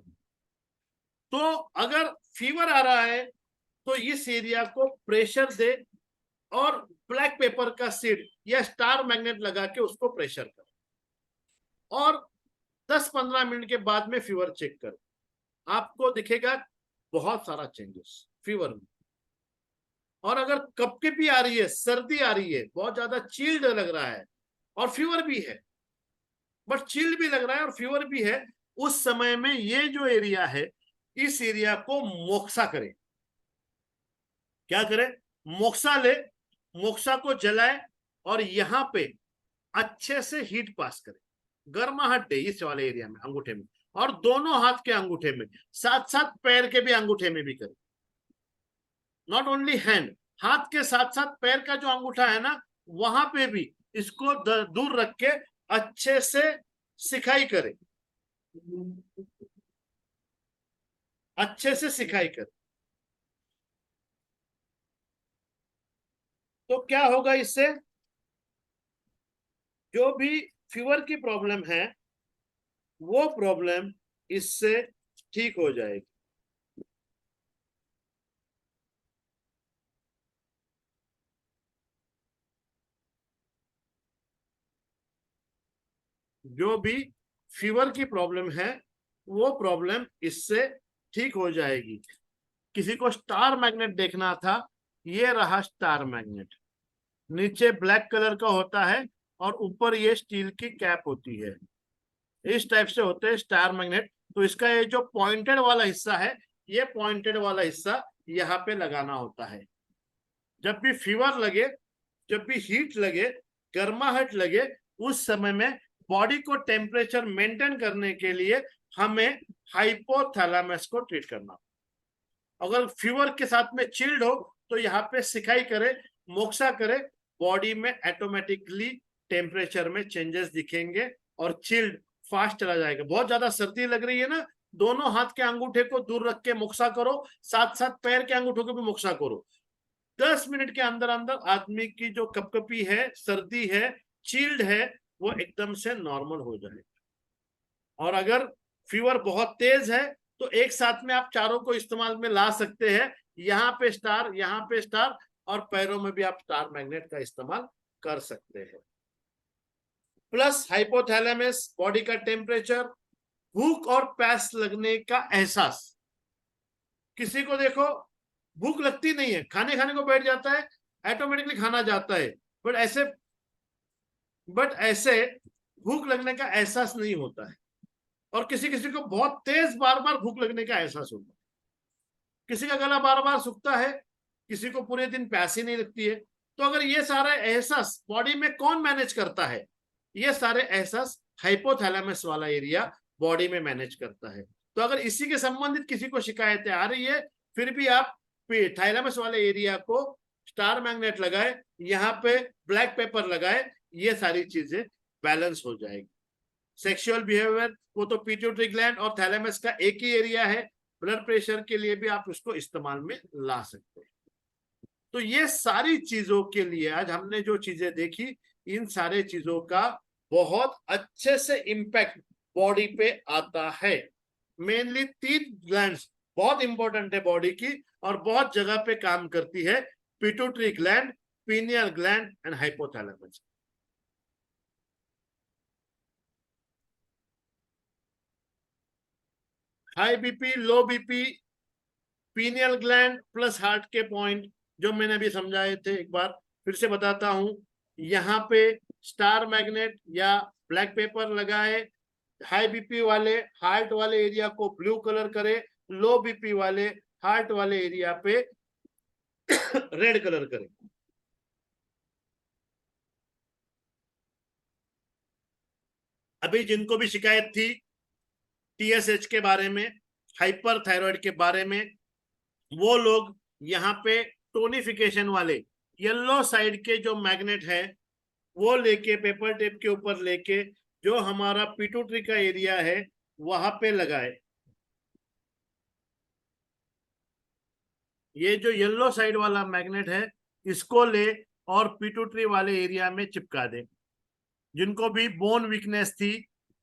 तो अगर फीवर आ रहा है, तो इस एरिया को प्रेशर दे, और ब्लैक पेपर का सीड या स्टार मैग्नेट लगा के उसको प्रेशर कर, और 10-15 मिनट के बाद में फीवर चेक करो, आपको दिखेगा बहुत सारा चेंजेस फीवर में। और अगर कपकपी आ रही है, सर्दी आ रही है, बहुत ज्यादा चिल्ड लग रहा है, और फीवर भी है, बट चिल्ड भी लग रहा है और फीवर भी है, उस समय में ये जो एरिया है, इस एरिया को मोक्सा करे। क्या करे, मोक्सा ले, मोक्सा को जलाए, और यहां पे अच्छे से हीट पास करे, गर्माहट दे इस वाले एरिया में, अंगूठे में, और दोनों हाथ के अंगूठे में, साथ साथ पैर के भी अंगूठे में भी करे। नॉट ओनली हैंड, हाथ के साथ साथ पैर का जो अंगूठा है ना, वहां पे भी इसको दूर रख के अच्छे से सिकाई करे, अच्छे से सिकाई करे। तो क्या होगा इससे, जो भी फीवर की प्रॉब्लम है वो प्रॉब्लम इससे ठीक हो जाएगी। जो भी फीवर की प्रॉब्लम है वो प्रॉब्लम इससे ठीक हो जाएगी। किसी को स्टार मैग्नेट देखना था, ये रहा स्टार मैग्नेट, नीचे ब्लैक कलर का होता है और ऊपर ये स्टील की कैप होती है, इस टाइप से होते हैं स्टार मैग्नेट। तो इसका ये जो पॉइंटेड वाला हिस्सा है, ये पॉइंटेड वाला हिस्सा यहाँ पे लगाना होता है। जब भी फीवर लगे, जब भी हीट लगे, गर्माहट लगे, उस समय में बॉडी को टेम्परेचर मेंटेन करने के लिए हमें हाइपोथैलेमस को ट्रीट करना। अगर फीवर के साथ में चिल्ड हो तो यहाँ पे सिकाई करे, मोक्सा करे, बॉडी में ऑटोमेटिकली टेम्परेचर में चेंजेस दिखेंगे और चिल्ड फास्ट चला जाएगा। बहुत ज्यादा सर्दी लग रही है ना, दोनों हाथ के अंगूठे को दूर रख के मोक्सा करो, साथ साथ पैर के अंगूठों को भी मोक्सा करो। 10 मिनट के अंदर अंदर आदमी की जो कपकपी है, सर्दी है, चिल्ड है, वो एकदम से नॉर्मल हो जाएगा। और अगर फीवर बहुत तेज है तो एक साथ में आप चारों को इस्तेमाल में ला सकते हैं, यहाँ पे स्टार, यहाँ पे स्टार, और पैरों में भी आप स्टार मैग्नेट का इस्तेमाल कर सकते हैं। प्लस हाइपोथैलेमस, बॉडी का टेम्परेचर, भूख और प्यास लगने का एहसास। किसी को देखो भूख लगती नहीं है, खाने खाने को बैठ जाता है, ऑटोमेटिकली खाना जाता है, बट ऐसे भूख लगने का एहसास नहीं होता है। और किसी किसी को बहुत तेज बार बार भूख लगने का एहसास होता है। किसी का गला बार बार सूखता है, किसी को पूरे दिन प्यास ही नहीं लगती है। तो अगर ये सारे एहसास बॉडी में कौन मैनेज करता है, ये सारे एहसास हाइपोथैलेमस वाला एरिया बॉडी में मैनेज करता है। तो अगर इसी के संबंधित किसी को शिकायतें आ रही है, फिर भी आप थैलेमस वाले एरिया को स्टार मैग्नेट लगाए, यहाँ पे ब्लैक पेपर लगाए, ये सारी चीजें बैलेंस हो जाएगी। सेक्सुअल बिहेवियर, वो तो पिट्यूटरी ग्लैंड और थैलेमस का एक ही एरिया है। ब्लड प्रेशर के लिए भी आप उसको इस्तेमाल में ला सकते हैं। तो ये सारी चीजों के लिए आज हमने जो चीजें देखी, इन सारे चीजों का बहुत अच्छे से इम्पैक्ट बॉडी पे आता है। मेनली 3 ग्लैंड्स बहुत इंपॉर्टेंट है बॉडी की और बहुत जगह पे काम करती है, pituitary gland, pineal gland and hypothalamus. High BP, low BP, pineal gland plus heart के पॉइंट जो मैंने अभी समझाए थे, एक बार फिर से बताता हूं। यहाँ पे स्टार मैग्नेट या ब्लैक पेपर लगाए, हाई बीपी वाले हार्ट वाले एरिया को ब्लू कलर करे, लो बीपी वाले हार्ट वाले एरिया पे रेड कलर करे। अभी जिनको भी शिकायत थी टीएसएच के बारे में, हाइपर थायराइड के बारे में, वो लोग यहाँ पे टोनिफिकेशन वाले येलो साइड के जो मैग्नेट है वो लेके पेपर टेप के ऊपर लेके जो हमारा पिट्यूटरी का एरिया है वहां पे लगाए। ये जो येलो साइड वाला मैग्नेट है इसको ले और पिट्यूटरी वाले एरिया में चिपका दे। जिनको भी बोन वीकनेस थी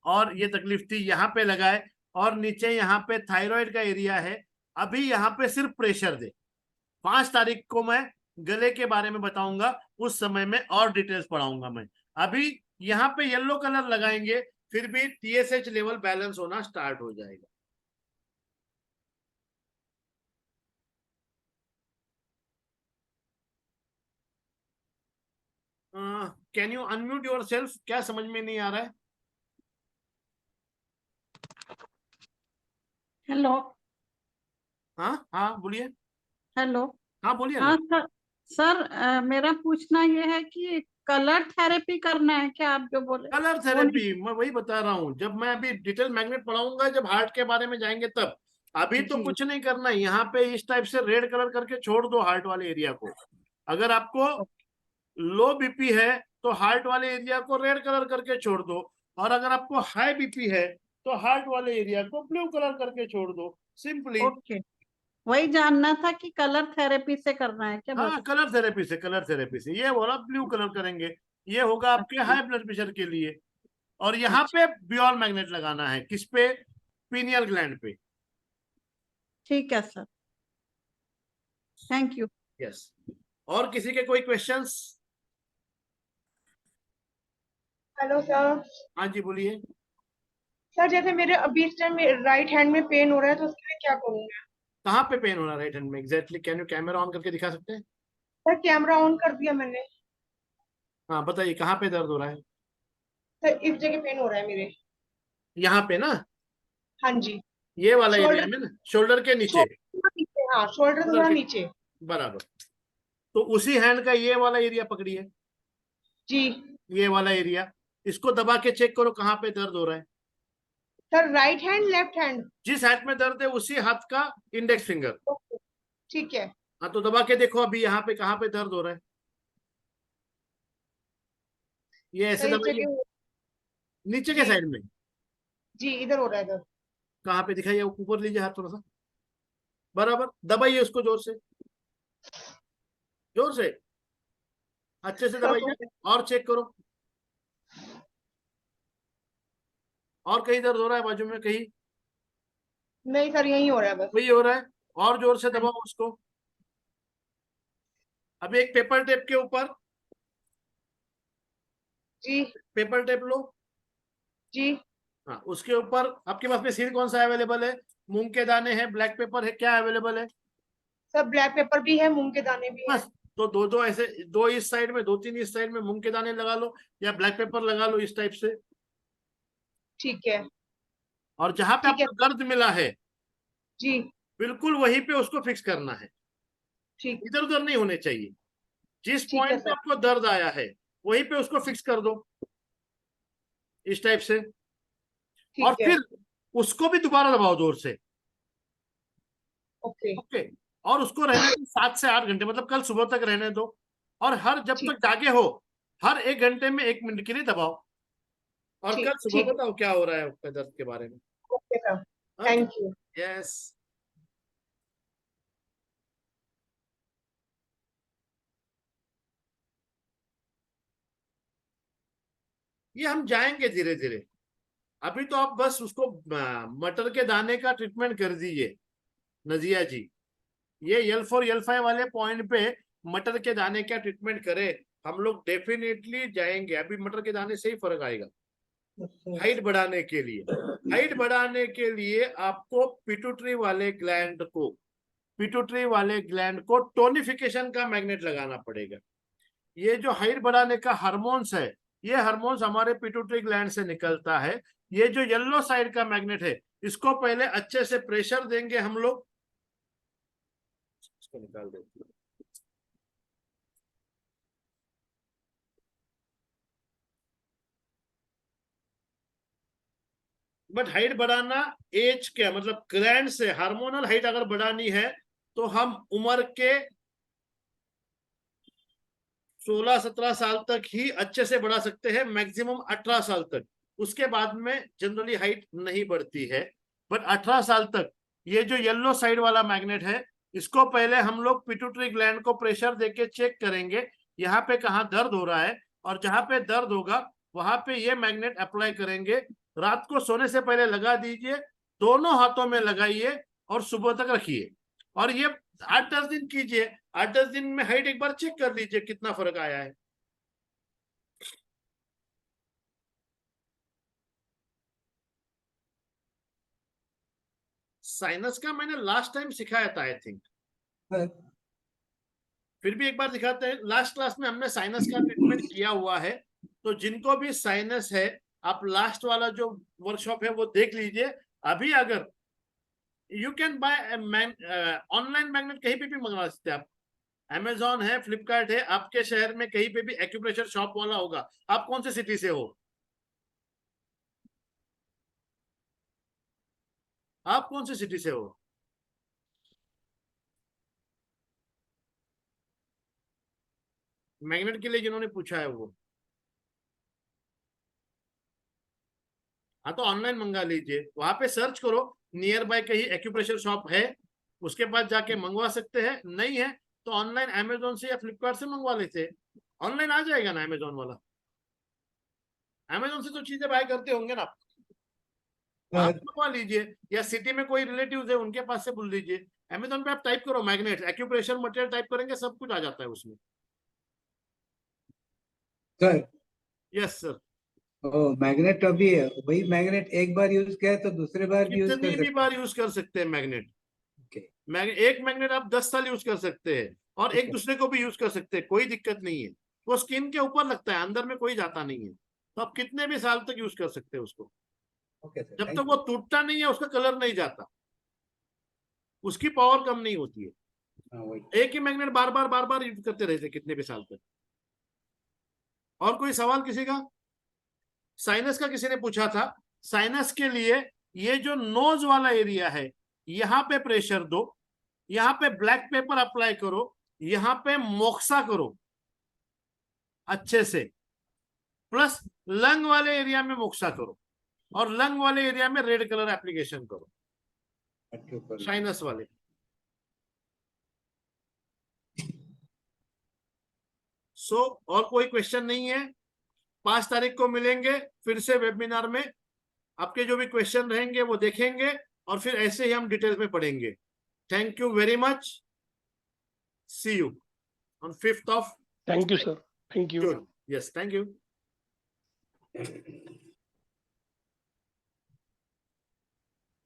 और ये तकलीफ थी, यहाँ पे लगाए। और नीचे यहाँ पे थायराइड का एरिया है, अभी यहाँ पे सिर्फ प्रेशर दे। 5 तारीख को मैं गले के बारे में बताऊंगा, उस समय में और डिटेल्स पढ़ाऊंगा मैं। अभी यहाँ पे येलो कलर लगाएंगे, फिर भी टीएसएच लेवल बैलेंस होना स्टार्ट हो जाएगा। Can you unmute your self? क्या समझ में नहीं आ रहा है? हेलो। हाँ हाँ बोलिए। हेलो। हाँ बोलिए हाँ ना। सर। सर मेरा पूछना ये है कि कलर थेरेपी करना है क्या, आप जो बोले? कलर थेरेपी मैं वही बता रहा हूँ, जब मैं अभी डिटेल मैग्नेट पढ़ाऊंगा, जब हार्ट के बारे में जाएंगे तब। अभी तो जी। कुछ नहीं करना है, यहाँ पे इस टाइप से रेड कलर करके छोड़ दो हार्ट वाले एरिया को। अगर आपको लो बीपी है तो हार्ट वाले एरिया को रेड कलर करके छोड़ दो, और अगर आपको हाई बीपी है तो हार्ट वाले एरिया को ब्लू कलर करके छोड़ दो, सिंपली। ओके, वही जानना था कि कलर थेरेपी से करना है क्या बस? हाँ, कलर थेरेपी से, कलर थेरेपी से। ये बोला ब्लू कलर करेंगे, ये होगा आपके हाई ब्लड प्रेशर के लिए। और यहाँ पे बियॉल मैग्नेट लगाना है, किस पे? पीनियल ग्लैंड पे। ठीक है सर, थैंक यू। यस। और किसी के कोई क्वेश्चंस? Hello sir. हाँ जी, बोलिए। सर जैसे मेरे अभी इस टाइम राइट हैंड में पेन हो रहा है, तो उसके लिए क्या करूँ मैं? कहाँ पे पेन हो रहा है राइट हैंड में exactly? Can you camera on करके दिखा सकते हैं? सर कैमरा ऑन कर दिया मैंने। हाँ, बताइए कहाँ पे दर्द हो रहा है? सर इस जगह पेन हो रहा है मेरे। यहाँ पे ना, हाँ जी। ये वाला एरिया शोल्डर, में ना, शोल्डर के नीचे। शोल्डर नीचे, हाँ शोल्डर शोल्डर थोड़ा के नीचे। बराबर। तो उसी हैंड का ये वाला एरिया पकड़िए, जी। ये वाला एरिया। इसको दबा के चेक करो कहाँ पे दर्द हो रहा है। Sir right hand left hand? जिस हाथ में दर्द है उसी हाथ का इंडेक्स फिंगर। ओके, ठीक है। हाँ, तो दबा के देखो अभी यहाँ पे कहाँ पे दर्द हो रहा है। ये ऐसे सर इस दबाइए, जगह, नीचे के जी साइड में। जी इधर हो रहा है इधर। कहाँ पे दिखाइए, ऊपर लीजिए हाथ थोड़ा सा, बराबर दबाइए उसको जोर से, जोर से, अच्छे से दबाइए। और चेक करो, और कहीं दर्द हो रहा है बाजू में कहीं? नहीं सर यही हो रहा है बस। वही हो रहा है, और जोर से दबाओ उसको। अभी एक पेपर टेप के ऊपर, जी पेपर टेप लो। जी। हाँ, उसके ऊपर आपके पास में सील कौन सा अवेलेबल है? मूंग के दाने हैं, ब्लैक पेपर है, क्या अवेलेबल है? सर ब्लैक पेपर भी है, मूंग के दाने भी है। बस, तो दो दो ऐसे, दो इस साइड में, दो तीन इस साइड में मूंग के दाने लगा लो, या ब्लैक पेपर लगा लो इस टाइप से। ठीक है। और जहां पे ठीक है आपको दर्द मिला है, जी। बिल्कुल वहीं पे उसको फिक्स करना है, ठीक, इधर उधर नहीं होने चाहिए। जिस ठीक है पॉइंट पे सर। आपको दर्द आया है वहीं पे उसको फिक्स कर दो, इस टाइप से। और ठीक है। फिर उसको भी दोबारा दबाओ जोर से। ओके। ओके। और उसको रहने दो 7 से 8 घंटे, मतलब कल सुबह तक रहने दो। और हर जब ठीक, तक जागे हो, हर 1 घंटे में 1 मिनट के लिए दबाओ। और ठीक, कल सुबह ठीक। बताओ क्या हो रहा है आपके दर्द के बारे में। Okay sir, okay. Thank you. Yes. ये हम जाएंगे धीरे धीरे। अभी तो आप बस उसको मटर के दाने का ट्रीटमेंट कर दीजिए नजिया जी। ये L4 L5 वाले पॉइंट पे मटर के दाने का ट्रीटमेंट करें, हम लोग डेफिनेटली जाएंगे। अभी मटर के दाने से ही फर्क आएगा। हाइट बढ़ाने के लिए, हाइट बढ़ाने के लिए आपको पिट्यूटरी वाले ग्लैंड को, पिट्यूटरी वाले ग्लैंड को टोनिफिकेशन का मैग्नेट लगाना पड़ेगा। ये जो हाइट बढ़ाने का हार्मोन्स है, ये हार्मोन्स हमारे पिट्यूटरी ग्लैंड से निकलता है। ये जो येलो साइड का मैग्नेट है, इसको पहले अच्छे से प्रेशर देंगे हम लोग, इसको निकाल देंगे। बट हाइट बढ़ाना एज के, मतलब ग्लैंड से हार्मोनल हाइट अगर बढ़ानी है तो हम उम्र के 16-17 साल तक ही अच्छे से बढ़ा सकते हैं, मैक्सिमम 18 साल तक। उसके बाद में जनरली हाइट नहीं बढ़ती है। बट 18 साल तक ये जो येलो साइड वाला मैग्नेट है, इसको पहले हम लोग पिट्यूटरी ग्लैंड को प्रेशर देके चेक करेंगे यहाँ पे कहाँ दर्द हो रहा है। और जहां पे दर्द होगा वहां पे ये मैग्नेट अप्लाई करेंगे। रात को सोने से पहले लगा दीजिए, दोनों हाथों में लगाइए और सुबह तक रखिए। और ये 8-10 दिन कीजिए। 8-10 दिन में हाइट एक बार चेक कर लीजिए कितना फर्क आया है। साइनस का मैंने लास्ट टाइम सिखाया था आई थिंक, फिर भी एक बार दिखाते हैं। लास्ट क्लास में हमने साइनस का ट्रीटमेंट किया हुआ है, तो जिनको भी साइनस है आप लास्ट वाला जो वर्कशॉप है वो देख लीजिए। अभी अगर you can by online magnet कहीं पे भी मंगवा सकते हैं आप। अमेजॉन है, फ्लिपकार्ट है, आपके शहर में कहीं पे भी एक्यूप्रेशर शॉप वाला होगा। आप कौन से सिटी से हो? आप कौन सी सिटी से हो? मैग्नेट के लिए जिन्होंने पूछा है वो। हाँ तो ऑनलाइन मंगा लीजिए, वहां पे सर्च करो नियर बाय कहीं एक्यूप्रेशर शॉप है, उसके पास जाके मंगवा सकते हैं। नहीं है तो ऑनलाइन अमेजोन से या फ्लिपकार्ट से मंगवा लेते। ऑनलाइन आ जाएगा ना अमेजोन वाला। अमेजोन से तो चीजें बाय करते होंगे ना आप, वहां पे मंगवा लीजिए, या सिटी में कोई रिलेटिव है उनके पास से बोल लीजिए। अमेजोन पे आप टाइप करो मैग्नेट एक्यूप्रेशर मटेरियल, टाइप करेंगे सब कुछ आ जाता है उसमें। Sir yes sir. मैग्नेट अभी वही मैग्नेट एक बार यूज किया है तो दूसरे बार भी यूज कितनी कर भी सकते बार यूज कर सकते हैं मैग्नेट। Okay. एक मैग्नेट आप 10 साल यूज कर सकते हैं, और एक दूसरे को भी यूज कर सकते हैं, कोई दिक्कत नहीं है। वो स्किन के ऊपर लगता है, अंदर में कोई जाता नहीं है, तो आप कितने भी साल तक यूज कर सकते हैं उसको। ओके सर, जब थैंक तक वो टूटता नहीं है, उसका कलर नहीं जाता, उसकी पावर कम नहीं होती है। यू। वही एक ही मैग्नेट बार बार यूज करते रहते कितने भी साल तक। और कोई सवाल किसी का? साइनस का किसी ने पूछा था। साइनस के लिए ये जो नोज वाला एरिया है, यहाँ पे प्रेशर दो, यहाँ पे ब्लैक पेपर अप्लाई करो, यहाँ पे मोक्सा करो अच्छे से, प्लस लंग वाले एरिया में मोक्सा करो, और लंग वाले एरिया में रेड कलर एप्लीकेशन करो के ऊपर साइनस वाले। और कोई क्वेश्चन नहीं है। 5 तारीख को मिलेंगे फिर से वेबिनार में, आपके जो भी क्वेश्चन रहेंगे वो देखेंगे, और फिर ऐसे ही हम डिटेल में पढ़ेंगे। Thank you very much. See you on 5th of Thank you, sir. Thank you. June. Yes, thank you.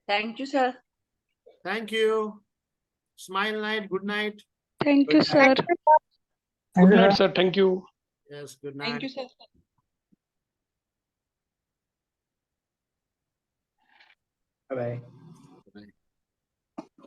Thank you, sir. Thank you. Smile night. Good night. Thank you, sir. Good night, sir. Thank you. Yes, good night. Thank you, sir. Bye.